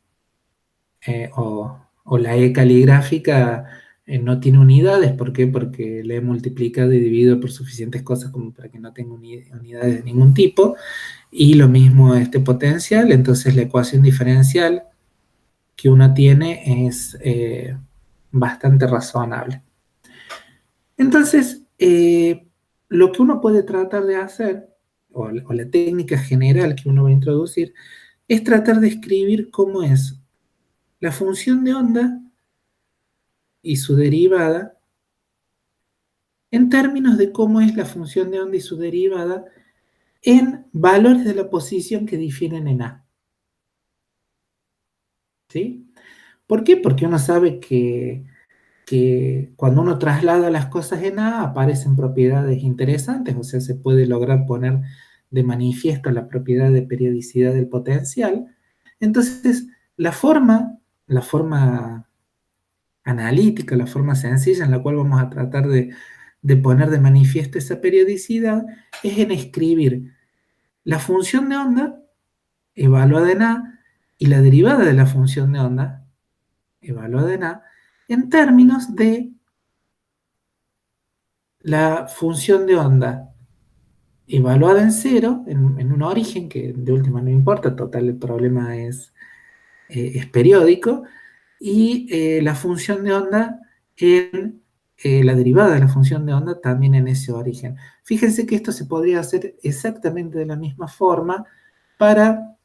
o la E caligráfica no tiene unidades. ¿Por qué? Porque le he multiplicado y dividido por suficientes cosas como para que no tenga unidades de ningún tipo. Y lo mismo este potencial, entonces la ecuación diferencial que uno tiene es bastante razonable. Entonces, lo que uno puede tratar de hacer, o la técnica general que uno va a introducir, es tratar de escribir cómo es la función de onda y su derivada en términos de cómo es la función de onda y su derivada en valores de la posición que difieren en A. ¿Sí? ¿Por qué? Porque uno sabe que cuando uno traslada las cosas en A aparecen propiedades interesantes, o sea, se puede lograr poner de manifiesto la propiedad de periodicidad del potencial. Entonces, la forma analítica, la forma sencilla en la cual vamos a tratar de poner de manifiesto esa periodicidad es en escribir la función de onda evaluada en A y la derivada de la función de onda evaluada en A en términos de la función de onda evaluada en cero, en un origen que de última no importa, total el problema es periódico, y la función de onda en la derivada de la función de onda también en ese origen. Fíjense que esto se podría hacer exactamente de la misma forma para,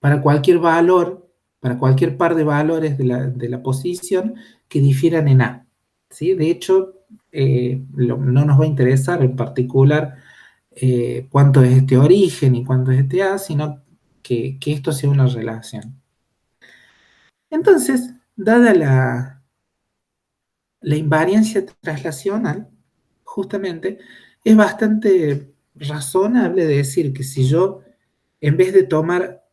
para cualquier valor, para cualquier par de valores de la posición que difieran en A. ¿Sí? De hecho, no nos va a interesar en particular cuánto es este origen y cuánto es este A, sino que esto sea una relación. Entonces, dada la invariancia traslacional, justamente, es bastante razonable decir que si yo, en vez de tomar,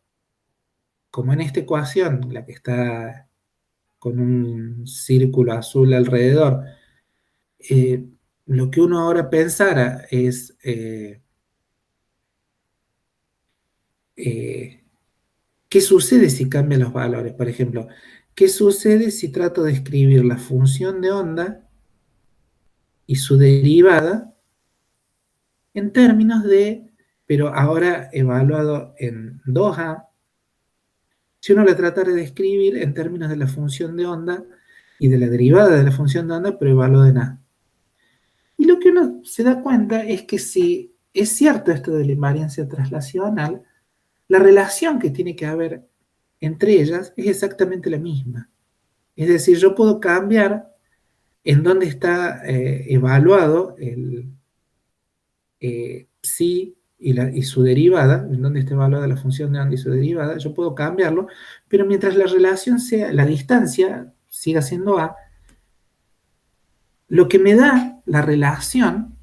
como en esta ecuación, la que está con un círculo azul alrededor, eh, lo que uno ahora pensara es eh, qué sucede si cambian los valores. Por ejemplo, qué sucede si trato de escribir la función de onda y su derivada en términos de, pero ahora evaluado en 2A, si uno la tratara de escribir en términos de la función de onda y de la derivada de la función de onda, pero evaluado en A. Y lo que uno se da cuenta es que si es cierto esto de la invariancia traslacional, la relación que tiene que haber entre ellas es exactamente la misma. Es decir, yo puedo cambiar en dónde está evaluado el psi y su derivada, en dónde está evaluada la función de onda y su derivada, yo puedo cambiarlo, pero mientras la relación sea, la distancia siga siendo A, lo que me da la relación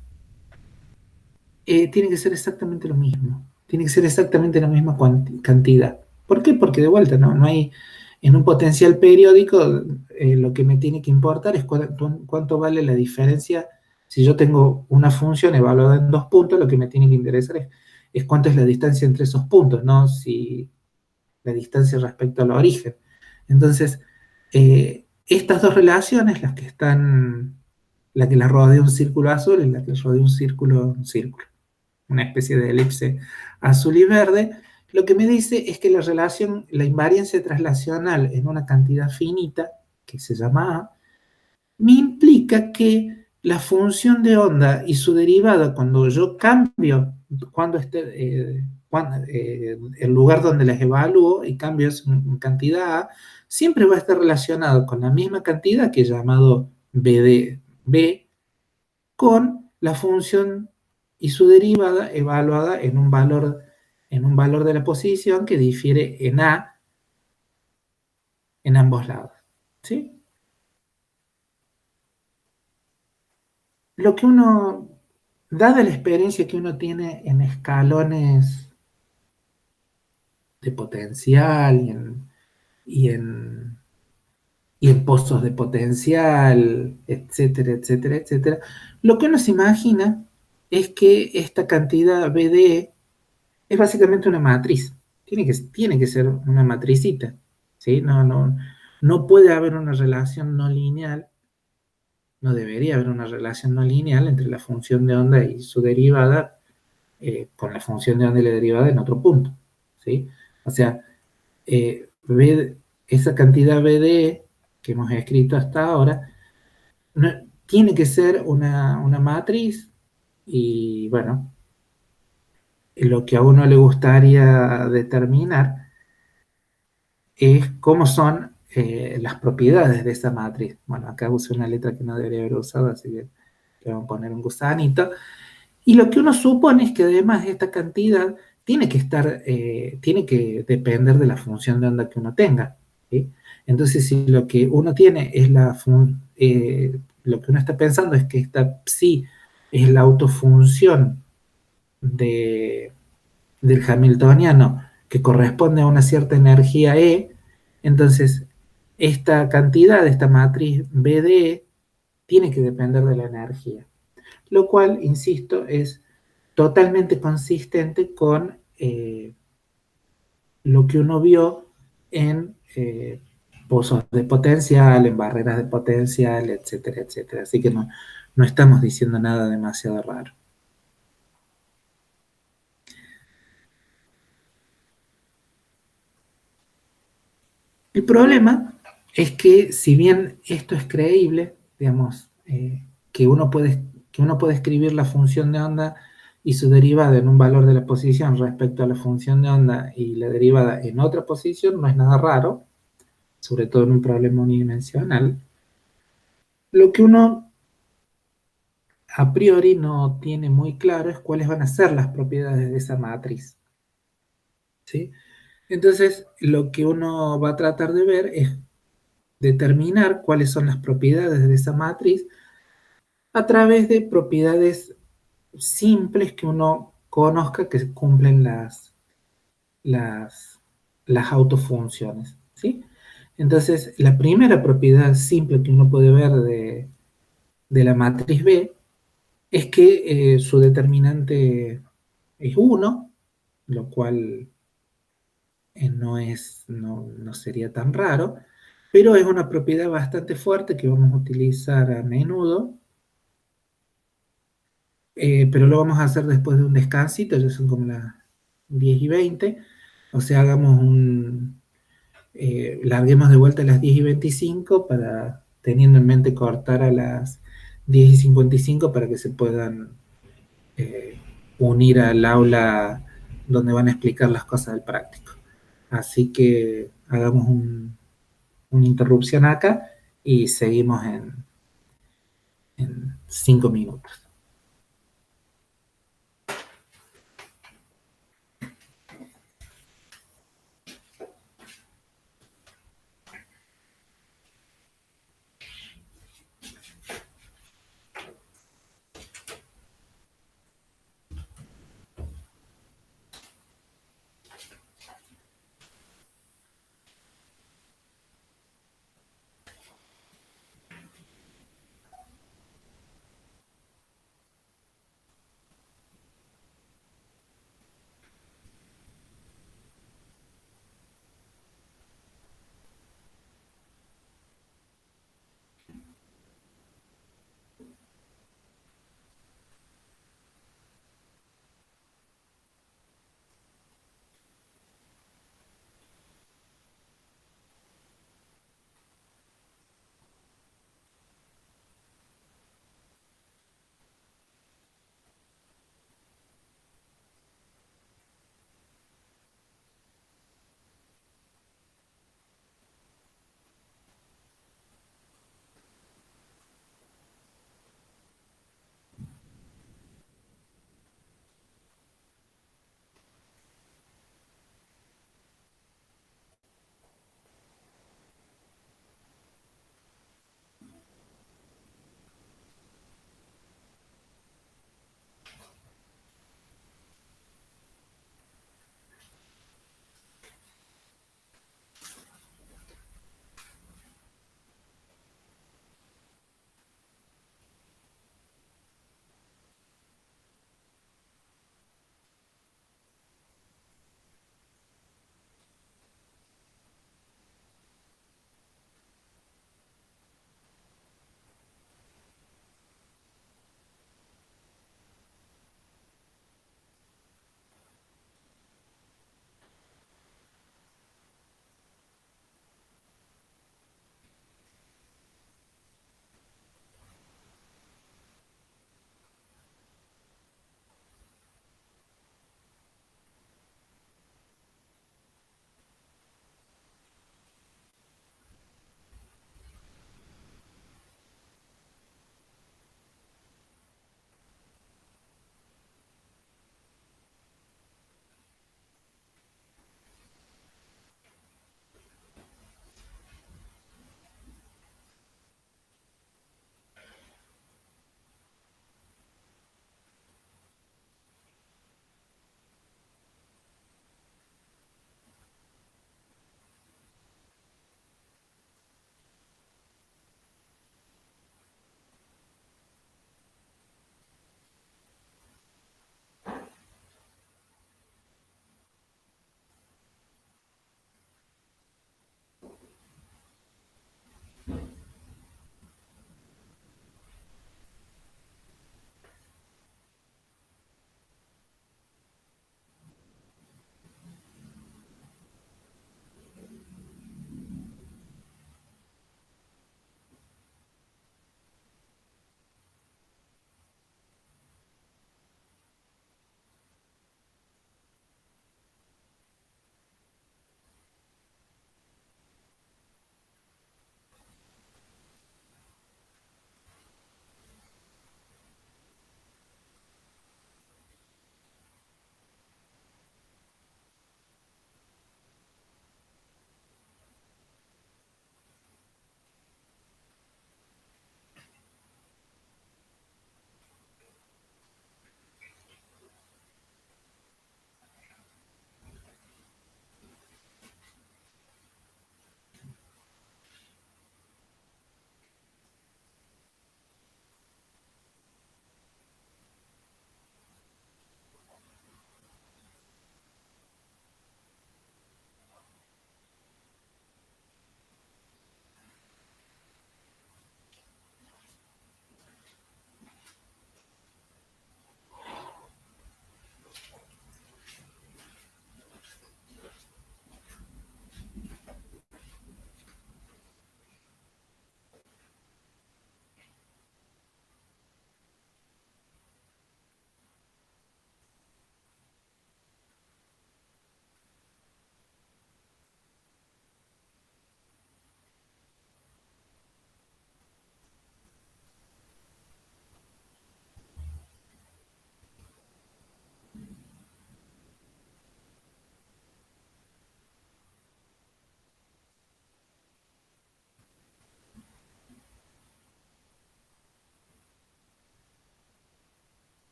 tiene que ser exactamente lo mismo. Tiene que ser exactamente la misma cantidad. ¿Por qué? Porque de vuelta, no hay, en un potencial periódico, lo que me tiene que importar es cuánto vale la diferencia. Si yo tengo una función evaluada en 2 puntos, lo que me tiene que interesar es cuánto es la distancia entre esos puntos, no si la distancia respecto al origen. Entonces, estas dos relaciones, las que están, la que la rodea un círculo azul y la que rodea un círculo, una especie de elipse azul y verde, lo que me dice es que la relación, la invariancia traslacional en una cantidad finita, que se llama A, me implica que la función de onda y su derivada, cuando yo cambio el lugar donde las evalúo y cambio eso en cantidad A, siempre va a estar relacionado con la misma cantidad que he llamado B con la función y su derivada evaluada en un valor de la posición que difiere en A en ambos lados. ¿Sí? Lo que uno, dada la experiencia que uno tiene en escalones de potencial y en, y en pozos de potencial, etcétera, etcétera, etcétera, lo que uno se imagina es que esta cantidad BDE es básicamente una matriz. Tiene que ser una matricita. ¿Sí? No puede haber una relación no lineal, no debería haber una relación no lineal entre la función de onda y su derivada con la función de onda y la derivada en otro punto. ¿Sí? O sea, esa cantidad BD que hemos escrito hasta ahora no, tiene que ser una matriz y bueno, lo que a uno le gustaría determinar es cómo son las propiedades de esa matriz. Bueno, acá usé una letra que no debería haber usado, así que le vamos a poner un gusanito. Y lo que uno supone es que además esta cantidad tiene que estar, tiene que depender de la función de onda que uno tenga, ¿sí? Entonces, si lo que uno tiene es lo que uno está pensando es que esta psi es la autofunción de, del hamiltoniano que corresponde a una cierta energía E, entonces esta cantidad, esta matriz B de E, tiene que depender de la energía, lo cual, insisto, es totalmente consistente con lo que uno vio en pozos de potencial, en barreras de potencial, etcétera, etcétera. Así que no, no estamos diciendo nada demasiado raro. El problema es que si bien esto es creíble, digamos, que uno puede escribir la función de onda y su derivada en un valor de la posición respecto a la función de onda y la derivada en otra posición, no es nada raro, sobre todo en un problema unidimensional. Lo que uno a priori no tiene muy claro es cuáles van a ser las propiedades de esa matriz, ¿sí? Entonces, lo que uno va a tratar de ver es determinar cuáles son las propiedades de esa matriz a través de propiedades simples que uno conozca que cumplen las, las autofunciones, ¿sí? Entonces, la primera propiedad simple que uno puede ver de la matriz B es que su determinante es 1, lo cual no sería tan raro, pero es una propiedad bastante fuerte que vamos a utilizar a menudo, pero lo vamos a hacer después de un descansito, ya son como las 10:20, o sea, larguemos de vuelta a las 10:25 para, teniendo en mente cortar a las 10:55 para que se puedan eh, unir al aula donde van a explicar las cosas del práctico. Así que hagamos una interrupción acá y seguimos en 5 minutos.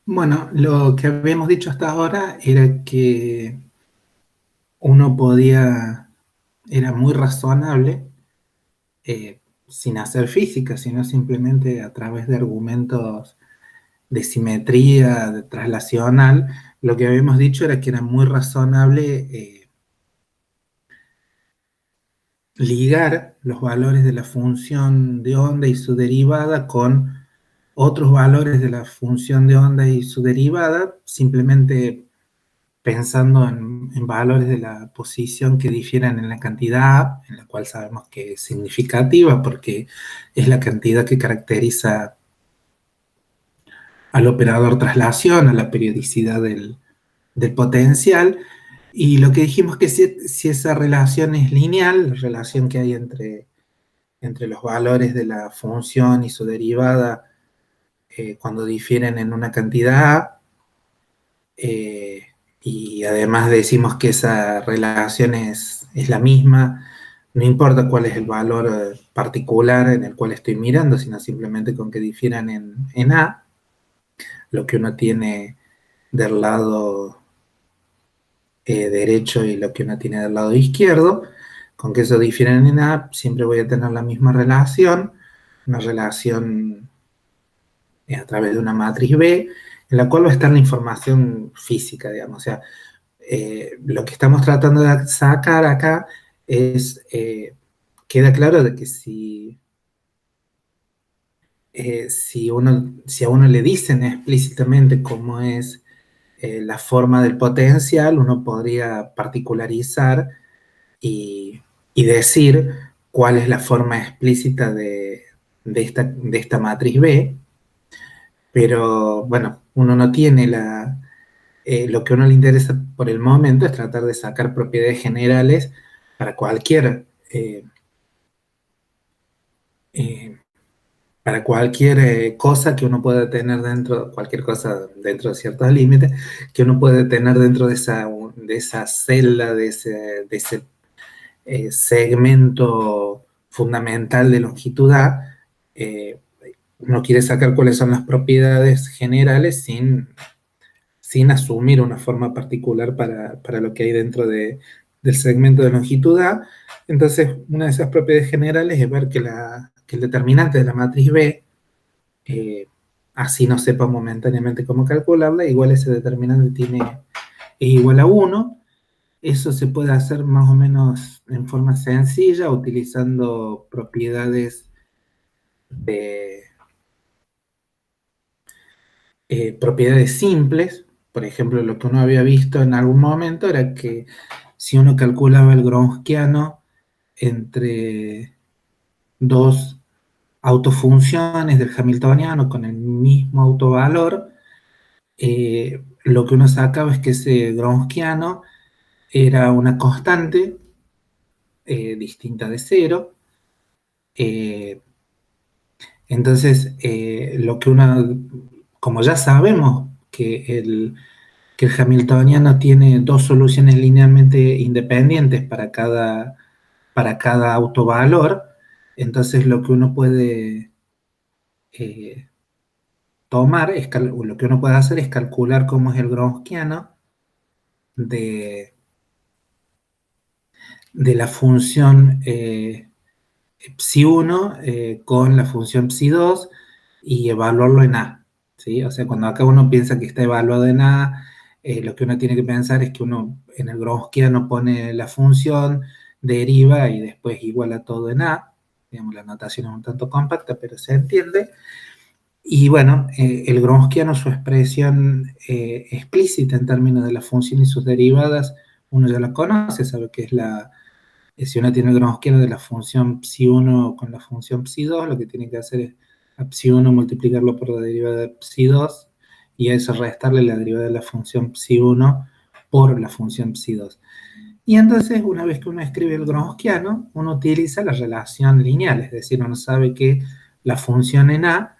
Bueno, lo que habíamos dicho hasta ahora era que uno podía, era muy razonable, sin hacer física, sino simplemente a través de argumentos de simetría, de traslacional. Lo que habíamos dicho era que era muy razonable ligar los valores de la función de onda y su derivada con otros valores de la función de onda y su derivada, simplemente pensando en valores de la posición que difieran en la cantidad A, en la cual sabemos que es significativa porque es la cantidad que caracteriza al operador traslación, a la periodicidad del potencial. Y lo que dijimos que si esa relación es lineal, la relación que hay entre los valores de la función y su derivada cuando difieren en una cantidad A, eh, y además decimos que esa relación es la misma, no importa cuál es el valor particular en el cual estoy mirando, sino simplemente con que difieran en A, lo que uno tiene del lado derecho y lo que uno tiene del lado izquierdo, con que eso difieren en A, siempre voy a tener la misma relación, una relación a través de una matriz B, en la cual va a estar la información física, digamos. O sea, lo que estamos tratando de sacar acá es, queda claro de que si a uno le dicen explícitamente cómo es la forma del potencial, uno podría particularizar y, y decir cuál es la forma explícita de esta matriz B, pero bueno, uno no tiene lo que a uno le interesa por el momento es tratar de sacar propiedades generales para eh, cualquier cosa que uno pueda tener dentro, cualquier cosa dentro de ciertos límites, que uno puede tener dentro de esa celda, de ese segmento fundamental de longitud A. eh, Uno quiere sacar cuáles son las propiedades generales sin asumir una forma particular para lo que hay dentro del segmento de longitud A. Entonces, una de esas propiedades generales es ver que el determinante de la matriz B, eh, así no sepa momentáneamente cómo calcularla, igual ese determinante es igual a 1. Eso se puede hacer más o menos en forma sencilla, utilizando de, propiedades simples. Por ejemplo, lo que uno había visto en algún momento era que si uno calculaba el Gronskiano entre dos autofunciones del Hamiltoniano con el mismo autovalor, lo que uno sacaba es que ese Gronskiano era una constante distinta de cero. eh, entonces, como ya sabemos que el Hamiltoniano tiene dos soluciones linealmente independientes para cada autovalor, entonces lo que uno puede eh, lo que uno puede hacer es calcular cómo es el Gronskiano de, de la función psi1 con la función psi2 y evaluarlo en A, ¿sí? O sea, cuando acá uno piensa que está evaluado en A, lo que uno tiene que pensar es que uno en el Gronskiano pone la función, deriva y después iguala todo en A. Digamos, la notación es un tanto compacta, pero se entiende. Y bueno, el Gronskiano, su expresión explícita en términos de la función y sus derivadas, uno ya la conoce, sabe que es si uno tiene el Gronskiano de la función psi1 con la función psi2, lo que tiene que hacer es a psi1 multiplicarlo por la derivada de psi2 y a eso restarle la derivada de la función psi1 por la función psi2. Y entonces, una vez que uno escribe el Gronskiano, uno utiliza la relación lineal, es decir, uno sabe que la función en A,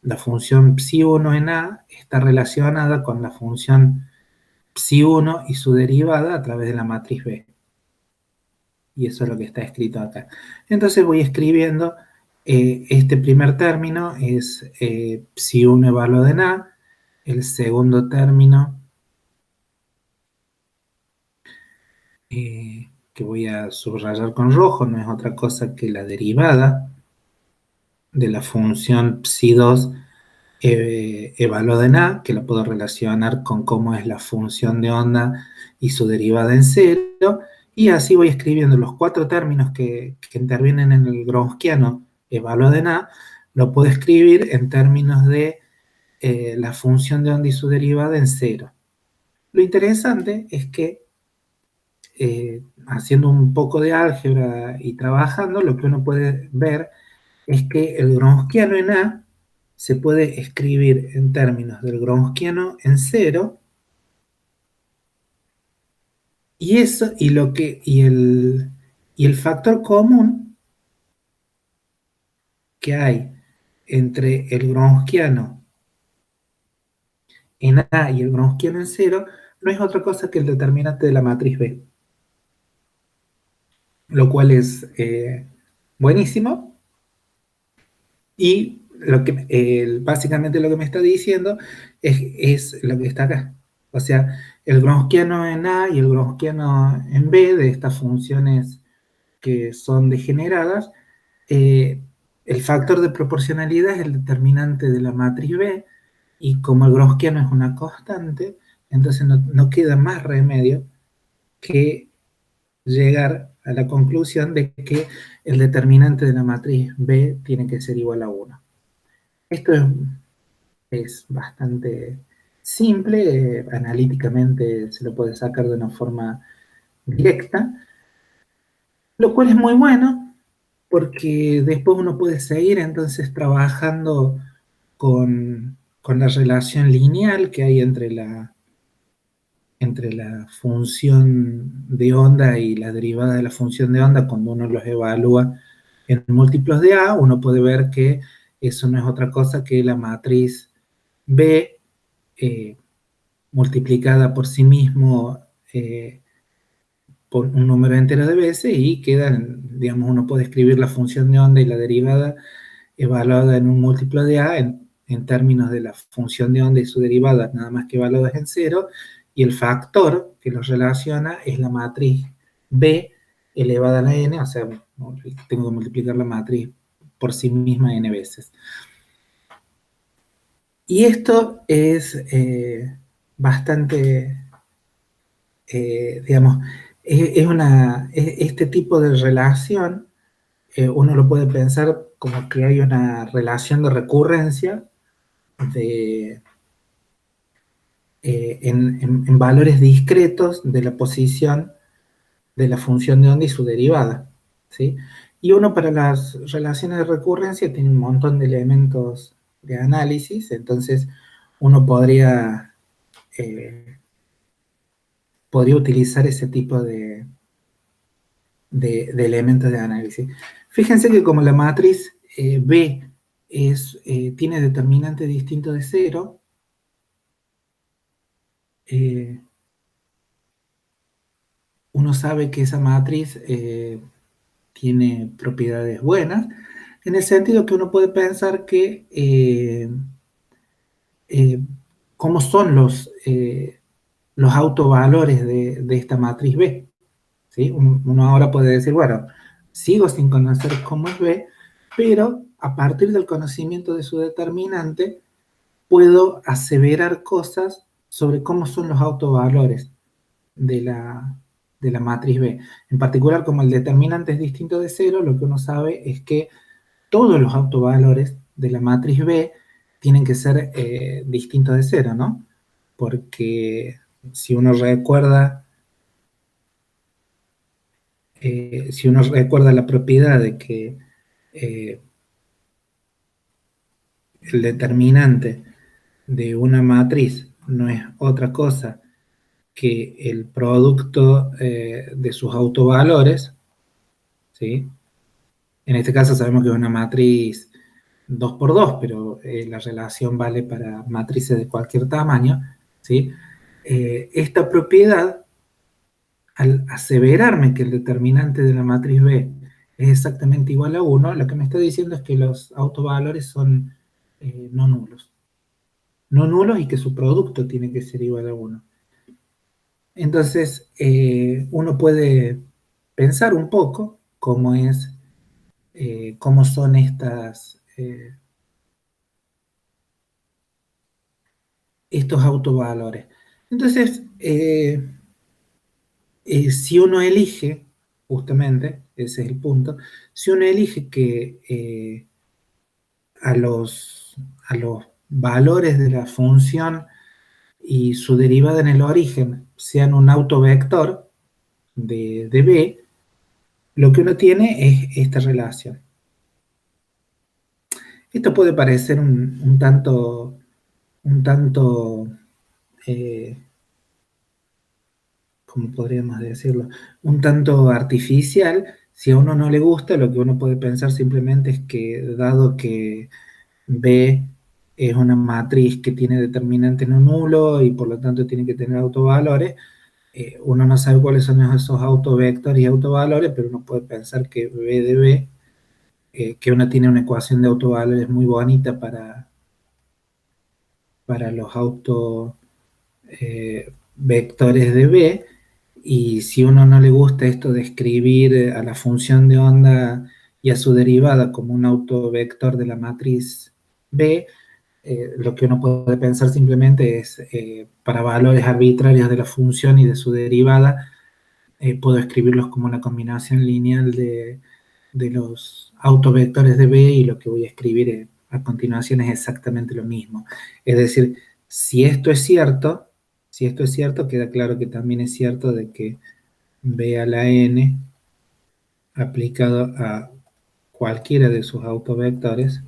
la función psi1 en A, está relacionada con la función psi1 y su derivada a través de la matriz B. Y eso es lo que está escrito acá. Entonces voy escribiendo, este primer término es psi1 evaluado en A, el segundo término que voy a subrayar con rojo no es otra cosa que la derivada de la función psi2 evaluada en A, que la puedo relacionar con cómo es la función de onda y su derivada en cero, y así voy escribiendo los cuatro términos que intervienen en el gronskiano evaluado en A, lo puedo escribir en términos de la función de onda y su derivada en cero. Lo interesante es que haciendo un poco de álgebra y trabajando, lo que uno puede ver es que el gronskiano en A se puede escribir en términos del gronskiano en cero, y eso, y el factor común que hay entre el gronskiano en A y el gronskiano en cero no es otra cosa que el determinante de la matriz B, lo cual es buenísimo. Y básicamente lo que me está diciendo es lo que está acá. O sea, el gronskiano en A y el gronskiano en B de estas funciones que son degeneradas, el factor de proporcionalidad es el determinante de la matriz B, y como el gronskiano es una constante, entonces no queda más remedio que llegar a la conclusión de que el determinante de la matriz B tiene que ser igual a 1. Esto es bastante simple, analíticamente se lo puede sacar de una forma directa, lo cual es muy bueno porque después uno puede seguir entonces trabajando con la relación lineal que hay entre la función de onda y la derivada de la función de onda. Cuando uno los evalúa en múltiplos de A, uno puede ver que eso no es otra cosa que la matriz B multiplicada por sí mismo por un número entero de veces, y quedan, digamos, uno puede escribir la función de onda y la derivada evaluada en un múltiplo de A en términos de la función de onda y su derivada, nada más que evaluadas en cero, y el factor que los relaciona es la matriz B elevada a la n, o sea, tengo que multiplicar la matriz por sí misma n veces. Y esto es bastante, digamos, este tipo de relación, uno lo puede pensar como que hay una relación de recurrencia de, en valores discretos de la posición de la función de onda y su derivada, ¿sí? Y uno, para las relaciones de recurrencia, tiene un montón de elementos de análisis, entonces uno podría utilizar ese tipo de elementos de análisis. Fíjense que como la matriz B tiene determinante distinto de cero, uno sabe que esa matriz tiene propiedades buenas, en el sentido que uno puede pensar que cómo son los autovalores de esta matriz B, ¿sí? Uno ahora puede decir, bueno, sigo sin conocer cómo es B, pero a partir del conocimiento de su determinante, puedo aseverar cosas sobre cómo son los autovalores de la matriz B. En particular, como el determinante es distinto de cero, lo que uno sabe es que todos los autovalores de la matriz B tienen que ser distintos de cero, ¿no? Porque si uno recuerda la propiedad de que el determinante de una matriz no es otra cosa que el producto de sus autovalores, ¿sí? En este caso sabemos que es una matriz 2 por 2, pero la relación vale para matrices de cualquier tamaño, ¿sí? Esta propiedad, al aseverarme que el determinante de la matriz B es exactamente igual a 1, lo que me está diciendo es que los autovalores son no nulos. no nulos y que su producto tiene que ser igual a 1. Entonces, uno puede pensar un poco cómo son estos autovalores. Entonces, si uno elige, justamente, ese es el punto, si uno elige que a los, a los valores de la función y su derivada en el origen sean un autovector de B, lo que uno tiene es esta relación. Esto puede parecer un tanto, eh, ¿cómo podríamos decirlo? Un tanto artificial. Si a uno no le gusta, lo que uno puede pensar simplemente es que, dado que B es una matriz que tiene determinante no nulo y por lo tanto tiene que tener autovalores, uno no sabe cuáles son esos autovectores y autovalores, pero uno puede pensar que B de B, que uno tiene una ecuación de autovalores muy bonita para los autovectores de B, y si uno no le gusta esto de escribir a la función de onda y a su derivada como un autovector de la matriz B, lo que uno puede pensar simplemente es, para valores arbitrarios de la función y de su derivada, puedo escribirlos como una combinación lineal de los autovectores de B, y lo que voy a escribir a continuación es exactamente lo mismo. Es decir, si esto es cierto, queda claro que también es cierto de que B a la n aplicado a cualquiera de sus autovectores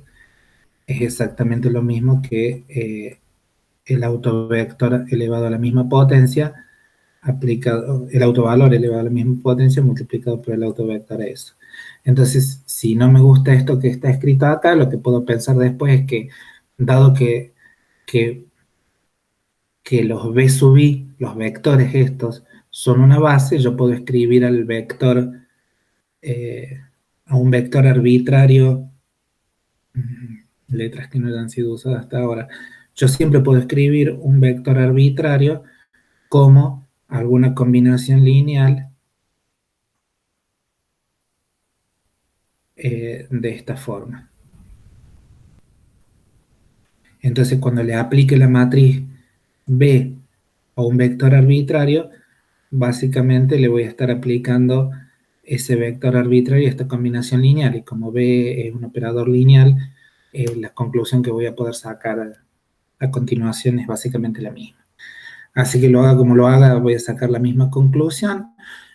es exactamente lo mismo que el autovector elevado a la misma potencia aplicado, el autovalor elevado a la misma potencia multiplicado por el autovector eso. Entonces, si no me gusta esto que está escrito acá, lo que puedo pensar después es que, dado que, que los B sub I, los vectores estos, son una base, yo puedo escribir al vector, a un vector arbitrario, letras que no hayan sido usadas hasta ahora. Yo siempre puedo escribir un vector arbitrario como alguna combinación lineal de esta forma. Entonces, cuando le aplique la matriz B a un vector arbitrario, básicamente le voy a estar aplicando ese vector arbitrario, esta combinación lineal, y como B es un operador lineal, la conclusión que voy a poder sacar a continuación es básicamente la misma. Así que lo haga como lo haga, voy a sacar la misma conclusión.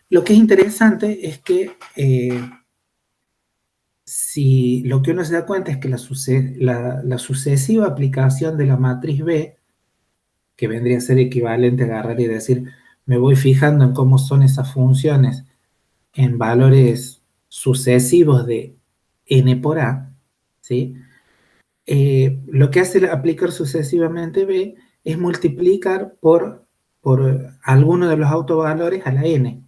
Lo que es interesante es que si lo que uno se da cuenta es que la sucesiva aplicación de la matriz B, que vendría a ser equivalente a agarrar y decir, me voy fijando en cómo son esas funciones en valores sucesivos de n por a, ¿sí? Lo que hace aplicar sucesivamente B es multiplicar por alguno de los autovalores a la n.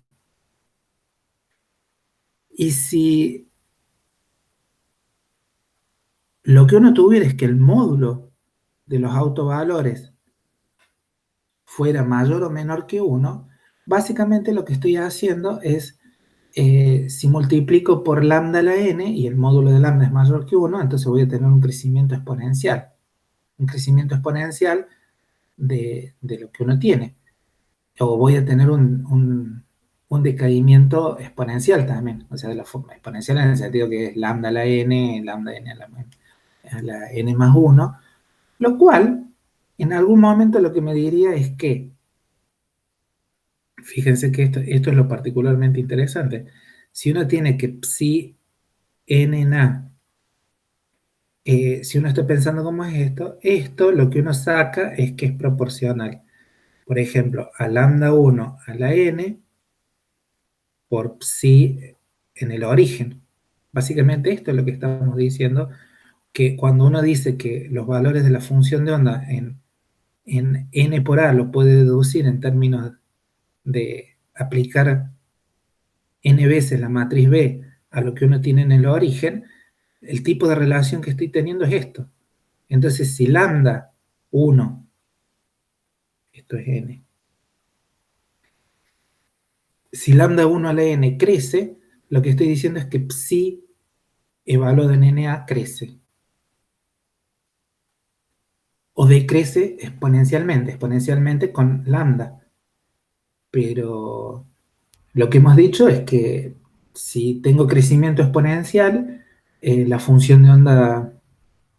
Y si lo que uno tuviera es que el módulo de los autovalores fuera mayor o menor que 1, básicamente lo que estoy haciendo es, si multiplico por lambda la n y el módulo de lambda es mayor que 1, entonces voy a tener un crecimiento exponencial. Un crecimiento exponencial de lo que uno tiene. O voy a tener un decaimiento exponencial también, o sea, de la forma exponencial en el sentido que es lambda a la n, lambda n a la n más 1, lo cual, en algún momento lo que me diría es que, fíjense que esto es lo particularmente interesante, si uno tiene que psi n na, si uno está pensando cómo es esto lo que uno saca es que es proporcional. Por ejemplo, a lambda 1 a la n por psi en el origen. Básicamente esto es lo que estamos diciendo, que cuando uno dice que los valores de la función de onda en n por a lo puede deducir en términos de aplicar n veces la matriz B a lo que uno tiene en el origen, el tipo de relación que estoy teniendo es esto. Entonces, si lambda 1, esto es n. Si lambda 1 a la n crece, lo que estoy diciendo es que psi evaluado en NA crece. O decrece exponencialmente con lambda. Pero lo que hemos dicho es que si tengo crecimiento exponencial, la función de onda,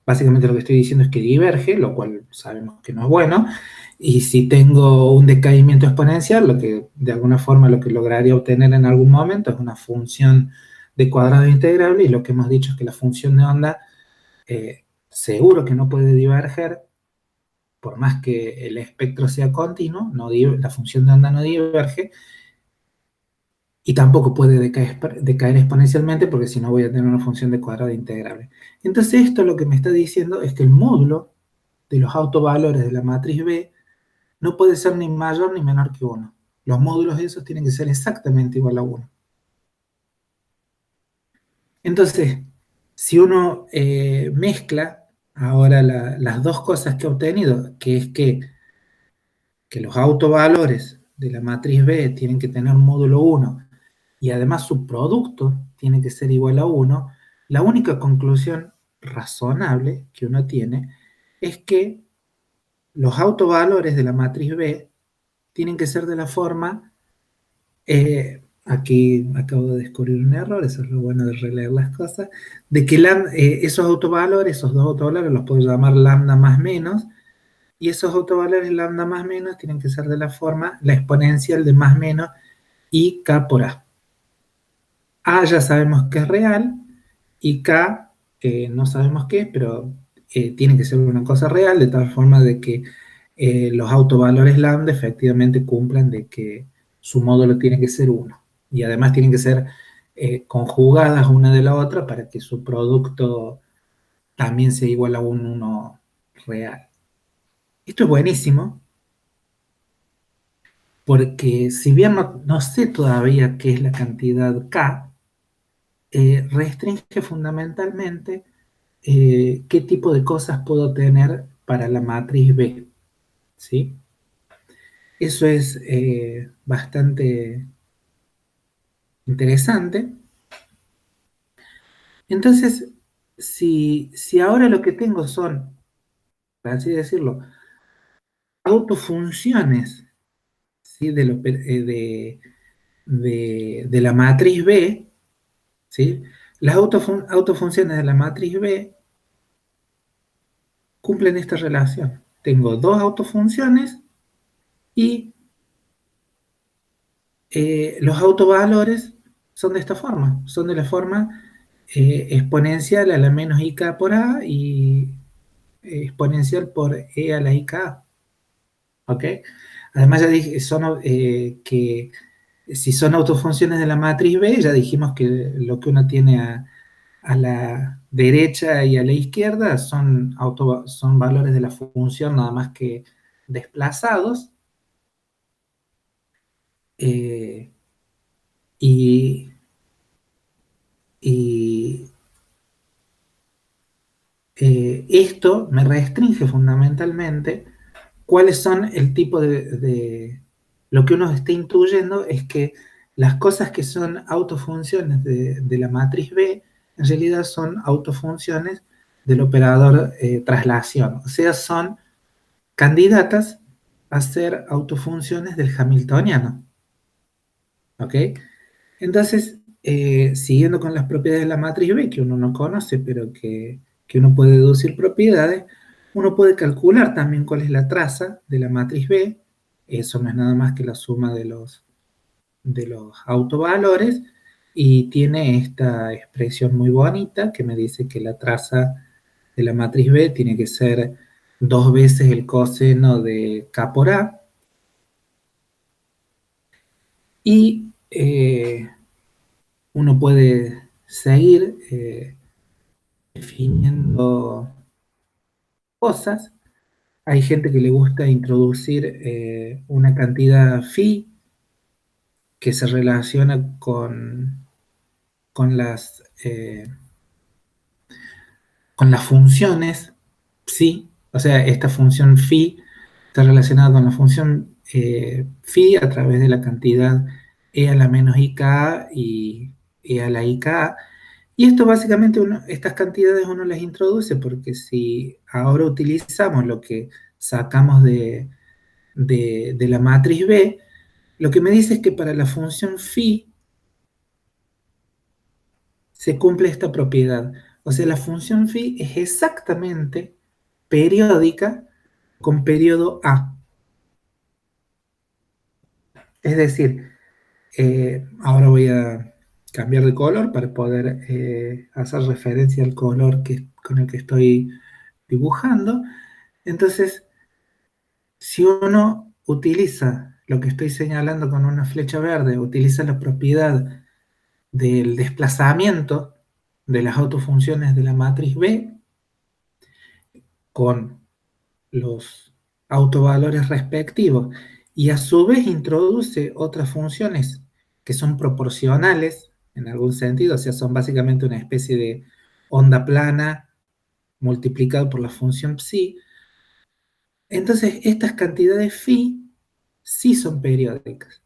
básicamente lo que estoy diciendo es que diverge, lo cual sabemos que no es bueno, y si tengo un decaimiento exponencial, lo que de alguna forma lo que lograría obtener en algún momento es una función de cuadrado integrable, y lo que hemos dicho es que la función de onda seguro que no puede diverger, por más que el espectro sea continuo, la función de onda no diverge, y tampoco puede decaer exponencialmente, porque si no voy a tener una función de cuadrado integrable. Entonces esto lo que me está diciendo es que el módulo de los autovalores de la matriz B no puede ser ni mayor ni menor que 1. Los módulos esos tienen que ser exactamente igual a 1. Entonces, si uno mezcla ahora las dos cosas que he obtenido, que es que los autovalores de la matriz B tienen que tener un módulo 1 y además su producto tiene que ser igual a 1, la única conclusión razonable que uno tiene es que los autovalores de la matriz B tienen que ser de la forma, aquí acabo de descubrir un error, eso es lo bueno de releer las cosas, de que esos autovalores, esos dos autovalores los puedo llamar lambda más menos, y esos autovalores lambda más menos tienen que ser de la forma, la exponencial de más menos y k por a. A ya sabemos que es real, y K no sabemos qué es, pero tiene que ser una cosa real, de tal forma de que los autovalores lambda efectivamente cumplan de que su módulo tiene que ser 1. Y además tienen que ser conjugadas una de la otra para que su producto también sea igual a un 1 real. Esto es buenísimo, porque si bien no sé todavía qué es la cantidad K, restringe fundamentalmente qué tipo de cosas puedo tener para la matriz B, ¿sí? Eso es bastante interesante. Entonces, si ahora lo que tengo son, por así decirlo, autofunciones, ¿sí? De la matriz B, ¿sí? Las autofunciones de la matriz B cumplen esta relación. Tengo dos autofunciones y los autovalores son de esta forma, son de la forma exponencial a la menos ik por a y exponencial por e a la ik a. ¿Ok? Además ya dije que si son autofunciones de la matriz B, ya dijimos que lo que uno tiene a la derecha y a la izquierda son valores de la función nada más que desplazados. Eh, y, y esto me restringe fundamentalmente cuáles son el tipo lo que uno está intuyendo es que las cosas que son autofunciones de la matriz B, en realidad son autofunciones del operador traslación, o sea, son candidatas a ser autofunciones del hamiltoniano. ¿Ok? Entonces, siguiendo con las propiedades de la matriz B, que uno no conoce, pero que uno puede deducir propiedades, uno puede calcular también cuál es la traza de la matriz B. Eso no es nada más que la suma de los autovalores, y tiene esta expresión muy bonita que me dice que la traza de la matriz B tiene que ser 2 veces el coseno de K por A, y uno puede seguir definiendo cosas. Hay gente que le gusta introducir una cantidad phi que se relaciona con las, con las funciones psi, O sea, esta función phi está relacionada con la función phi a través de la cantidad e a la menos ik y e a la ik. Y esto básicamente, estas cantidades uno las introduce porque si ahora utilizamos lo que sacamos de la matriz B, lo que me dice es que para la función phi se cumple esta propiedad. O sea, la función phi es exactamente periódica con periodo A. Es decir, ahora voy a cambiar de color para poder hacer referencia al color con el que estoy dibujando. Entonces, si uno utiliza lo que estoy señalando con una flecha verde, utiliza la propiedad del desplazamiento de las autofunciones de la matriz B con los autovalores respectivos y a su vez introduce otras funciones que son proporcionales en algún sentido, o sea, son básicamente una especie de onda plana multiplicado por la función psi, entonces estas cantidades phi sí son periódicas,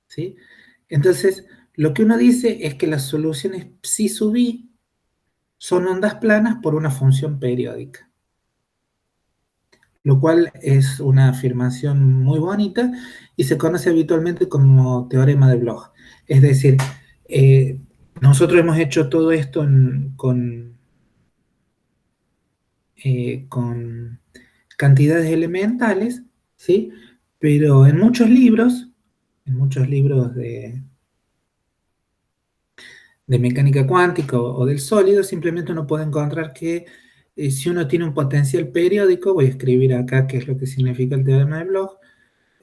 ¿sí? Entonces, lo que uno dice es que las soluciones psi sub i son ondas planas por una función periódica, lo cual es una afirmación muy bonita y se conoce habitualmente como teorema de Bloch. Es decir, eh, nosotros hemos hecho todo esto con cantidades elementales, ¿sí? Pero en muchos libros de mecánica cuántica o del sólido, simplemente uno puede encontrar que si uno tiene un potencial periódico, voy a escribir acá qué es lo que significa el teorema de Bloch,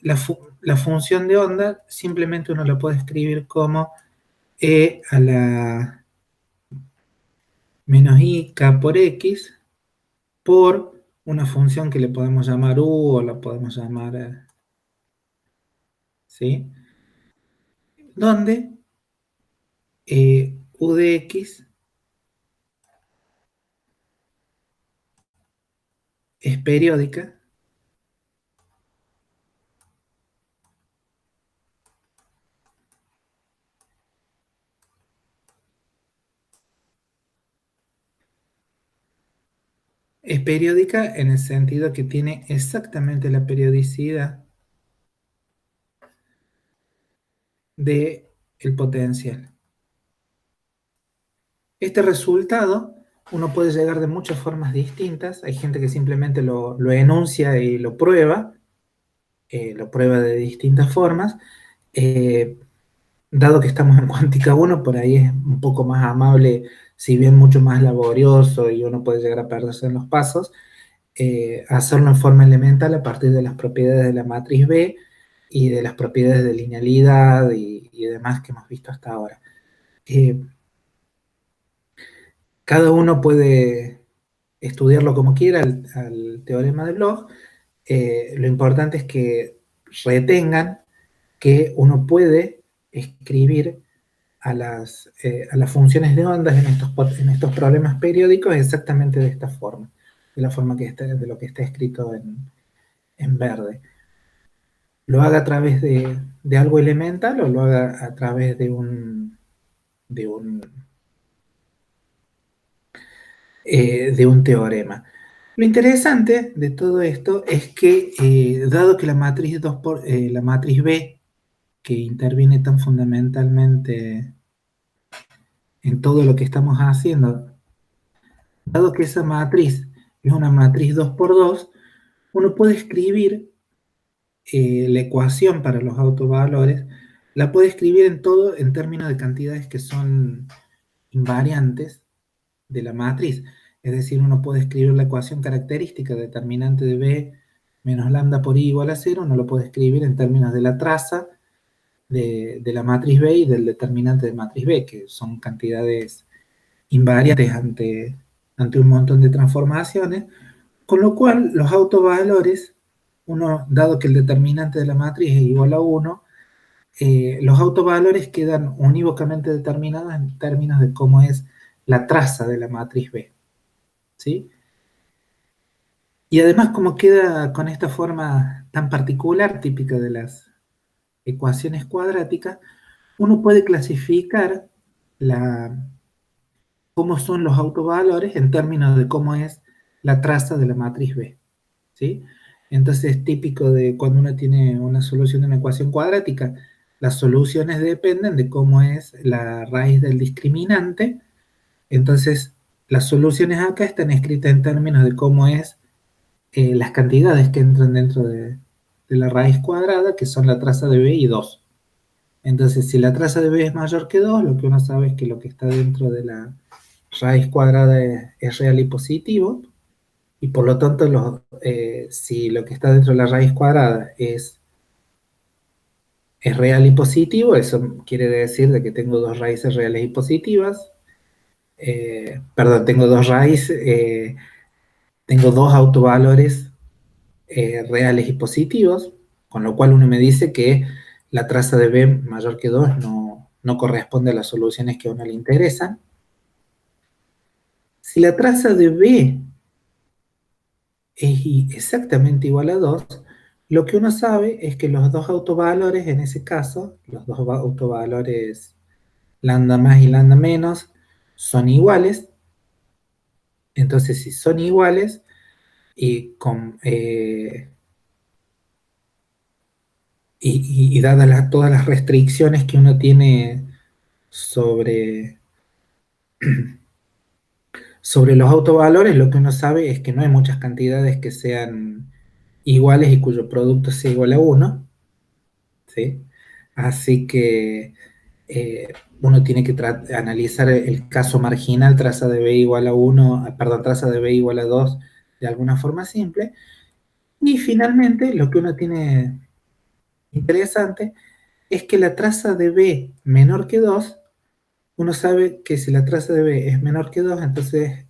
la función de onda simplemente uno la puede escribir como e a la menos i k por x por una función que le podemos llamar u o la podemos llamar, ¿sí? Donde u de x es periódica. Es periódica en el sentido que tiene exactamente la periodicidad de el potencial. Este resultado uno puede llegar de muchas formas distintas. Hay gente que simplemente lo enuncia y lo prueba de distintas formas. Eh, Dado que estamos en cuántica 1, por ahí es un poco más amable, si bien mucho más laborioso y uno puede llegar a perderse en los pasos, hacerlo en forma elemental a partir de las propiedades de la matriz B y de las propiedades de linealidad y demás que hemos visto hasta ahora. Cada uno puede estudiarlo como quiera al teorema de Bloch. Lo importante es que retengan que uno puede escribir a las funciones de ondas en estos problemas periódicos exactamente de esta forma, de la forma de lo que está escrito en verde. Lo haga a través de algo elemental o lo haga a través de un, de un teorema. Lo interesante de todo esto es que, dado que la matriz, la matriz B, que interviene tan fundamentalmente en todo lo que estamos haciendo, dado que esa matriz es una matriz 2 por 2, uno puede escribir la ecuación para los autovalores, la puede escribir en todo en términos de cantidades que son invariantes de la matriz. Es decir, uno puede escribir la ecuación característica determinante de B menos lambda por i igual a 0, uno lo puede escribir en términos de la traza de la matriz B y del determinante de matriz B, que son cantidades invariantes ante un montón de transformaciones, con lo cual los autovalores, dado que el determinante de la matriz es igual a 1, los autovalores quedan unívocamente determinados en términos de cómo es la traza de la matriz B, ¿sí? Y además, como queda con esta forma tan particular, típica de las ecuaciones cuadráticas, uno puede clasificar la, cómo son los autovalores en términos de cómo es la traza de la matriz B, ¿sí? Entonces es típico de cuando uno tiene una solución de una ecuación cuadrática, las soluciones dependen de cómo es la raíz del discriminante. Entonces las soluciones acá están escritas en términos de cómo es las cantidades que entran dentro de la raíz cuadrada, que son la traza de B y 2. Entonces, si la traza de B es mayor que 2, lo que uno sabe es que lo que está dentro de la raíz cuadrada es real y positivo, y por lo tanto, si lo que está dentro de la raíz cuadrada es real y positivo, eso quiere decir de que tengo dos raíces reales y positivas. Perdón, tengo dos raíces, tengo dos autovalores reales y positivos, con lo cual uno me dice que la traza de B mayor que 2 no corresponde a las soluciones que a uno le interesan. Si la traza de B es exactamente igual a 2, lo que uno sabe es que los dos autovalores, en ese caso, los dos autovalores lambda más y lambda menos, son iguales. Entonces, si son iguales, y, y dadas todas las restricciones que uno tiene sobre, sobre los autovalores, lo que uno sabe es que no hay muchas cantidades que sean iguales y cuyo producto sea igual a 1, ¿sí? Así que uno tiene que analizar el caso marginal, traza de B igual a 1, perdón, traza de B igual a 2, de alguna forma simple. Y finalmente, lo que uno tiene interesante es que la traza de B menor que 2, uno sabe que si la traza de B es menor que 2, entonces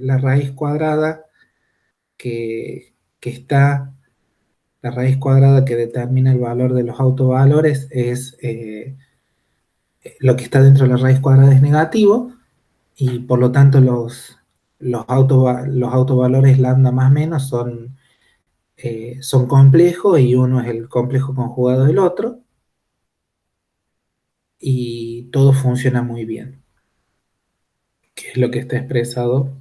la raíz cuadrada que está, la raíz cuadrada que determina el valor de los autovalores es lo que está dentro de la raíz cuadrada es negativo, y por lo tanto los autovalores lambda más menos son complejos, y uno es el complejo conjugado del otro, y todo funciona muy bien, que es lo que está expresado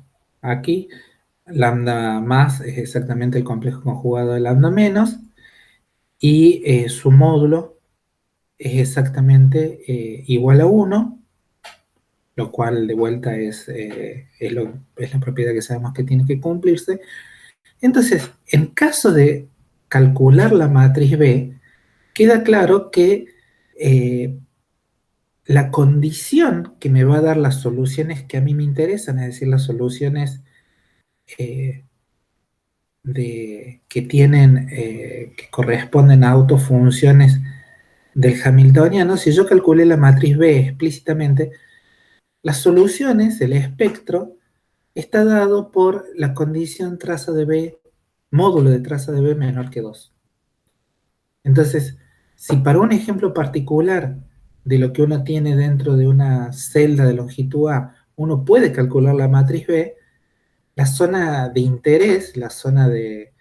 aquí. Lambda más es exactamente el complejo conjugado de lambda menos, y su módulo es exactamente igual a 1, lo cual de vuelta es la propiedad que sabemos que tiene que cumplirse. Entonces, en caso de calcular la matriz B, queda claro que eh, la condición que me va a dar las soluciones que a mí me interesan, es decir, las soluciones eh, que corresponden a autofunciones del Hamiltoniano, si yo calculé la matriz B explícitamente, las soluciones, el espectro, está dado por la condición traza de B, módulo de traza de B menor que 2. Entonces, si para un ejemplo particular de lo que uno tiene dentro de una celda de longitud A, uno puede calcular la matriz B, la zona de interés, la zona de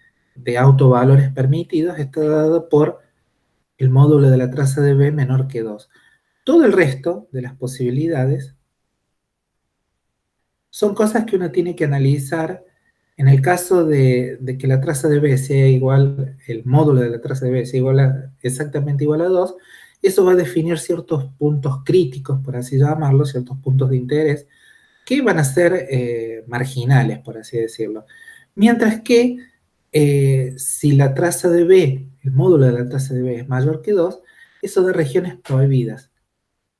autovalores permitidos, está dada por el módulo de la traza de B menor que 2. Todo el resto de las posibilidades son cosas que uno tiene que analizar. En el caso de que la traza de B sea igual, el módulo de la traza de B sea exactamente igual a 2, eso va a definir ciertos puntos críticos, por así llamarlo, ciertos puntos de interés, que van a ser marginales, por así decirlo. Mientras que si la traza de B, el módulo de la traza de B es mayor que 2, eso da regiones prohibidas.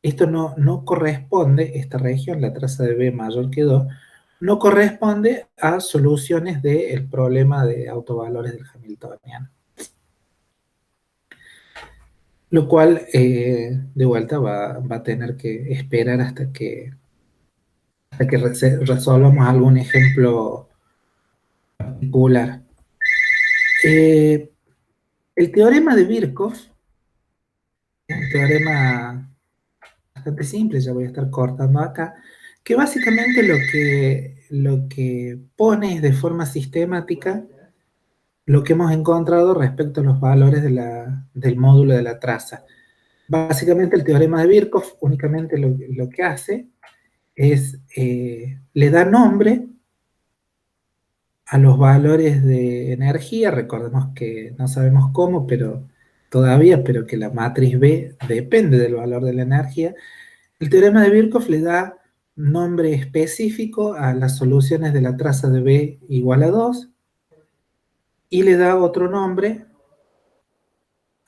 Esto no corresponde, esta región, la traza de B mayor que 2, no corresponde a soluciones del problema de autovalores del Hamiltoniano. Lo cual, de vuelta, va a tener que esperar hasta que resolvamos algún ejemplo particular. Eh, el teorema de Birkhoff es un teorema bastante simple, ya voy a estar cortando acá, que básicamente lo que pone es de forma sistemática lo que hemos encontrado respecto a los valores del módulo de la traza. Básicamente el teorema de Birkhoff únicamente lo que hace es, le da nombre a los valores de energía. Recordemos que no sabemos cómo, pero todavía, pero que la matriz B depende del valor de la energía. El teorema de Birkhoff le da nombre específico a las soluciones de la traza de B igual a 2 y le da otro nombre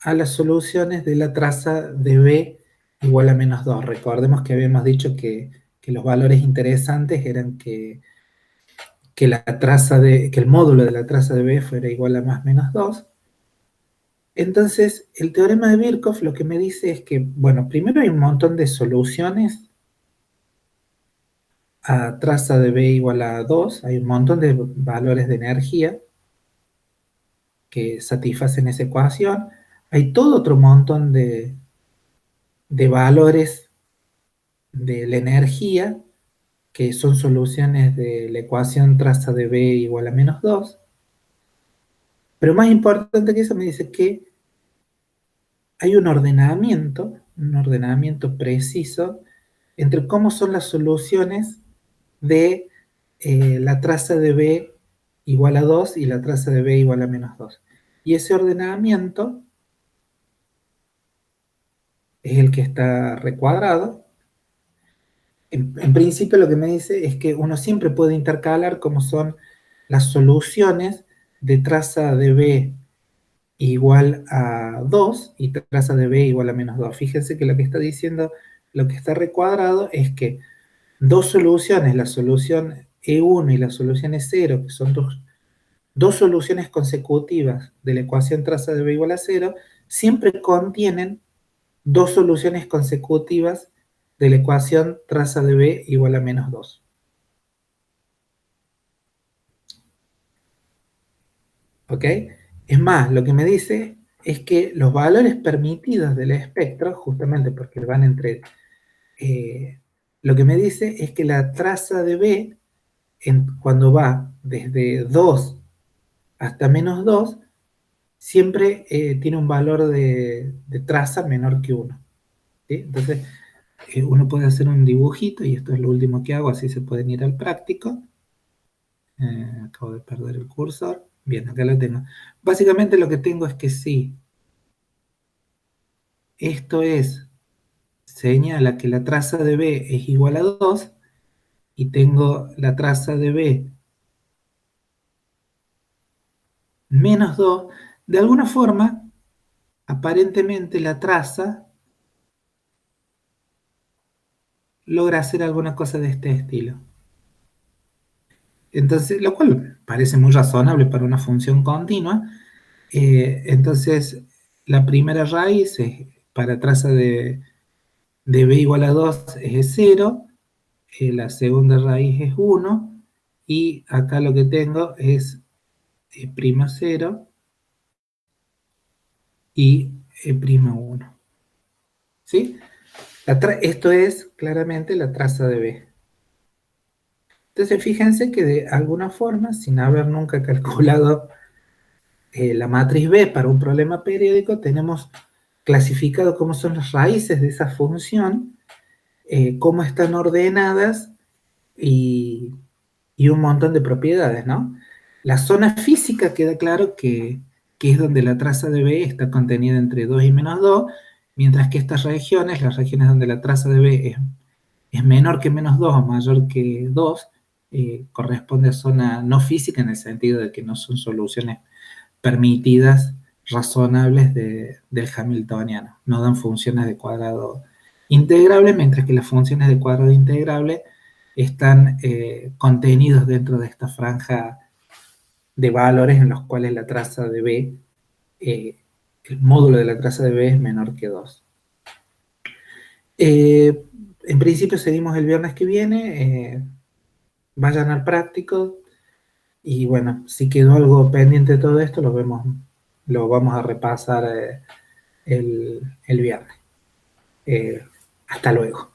a las soluciones de la traza de B igual a menos 2. Recordemos que habíamos dicho que los valores interesantes eran que el módulo de la traza de B fuera igual a más menos 2. Entonces, el teorema de Birkhoff lo que me dice es que, bueno, primero hay un montón de soluciones a traza de B igual a 2, hay un montón de valores de energía que satisfacen esa ecuación, hay todo otro montón de valores de la energía que son soluciones de la ecuación traza de B igual a menos 2, pero más importante que eso me dice que hay un ordenamiento preciso entre cómo son las soluciones de la traza de B igual a 2 y la traza de B igual a menos 2. Y ese ordenamiento es el que está recuadrado. En principio lo que me dice es que uno siempre puede intercalar cómo son las soluciones de traza de B igual a 2 y traza de B igual a menos 2. Fíjense que lo que está diciendo, lo que está recuadrado es que dos soluciones, la solución E1 y la solución E0, que son dos soluciones consecutivas de la ecuación traza de B igual a 0, siempre contienen dos soluciones consecutivas de la ecuación traza de B igual a menos 2. ¿Ok? Es más, lo que me dice es que los valores permitidos del espectro, justamente porque van entre... lo que me dice es que la traza de B, cuando va desde 2 hasta menos 2, siempre tiene un valor de traza menor que 1. ¿Sí? Entonces, uno puede hacer un dibujito, y esto es lo último que hago, así se pueden ir al práctico. Acabo de perder el cursor. Bien, acá lo tengo. Básicamente lo que tengo es que sí, esto señala que la traza de B es igual a 2, y tengo la traza de B menos 2, de alguna forma, aparentemente la traza logra hacer alguna cosa de este estilo. Entonces, lo cual parece muy razonable para una función continua. Entonces, la primera raíz para traza de B igual a 2 es 0, la segunda raíz es 1, y acá lo que tengo es prima 0 y prima 1. ¿Sí? Esto es claramente la traza de B. Entonces, fíjense que de alguna forma, sin haber nunca calculado la matriz B para un problema periódico, tenemos clasificado cómo son las raíces de esa función, cómo están ordenadas y, y un montón de propiedades, ¿no? La zona física queda claro que es donde la traza de B está contenida entre 2 y menos 2, mientras que estas regiones, las regiones donde la traza de B es menor que menos 2 o mayor que 2, corresponde a zona no física, en el sentido de que no son soluciones permitidas razonables del hamiltoniano. No dan funciones de cuadrado integrable, mientras que las funciones de cuadrado integrable están contenidos dentro de esta franja de valores en los cuales la traza de B, el módulo de la traza de B es menor que 2. En principio seguimos el viernes que viene. Vayan al práctico, y bueno, si quedó algo pendiente de todo esto, lo vamos a repasar el viernes. Hasta luego.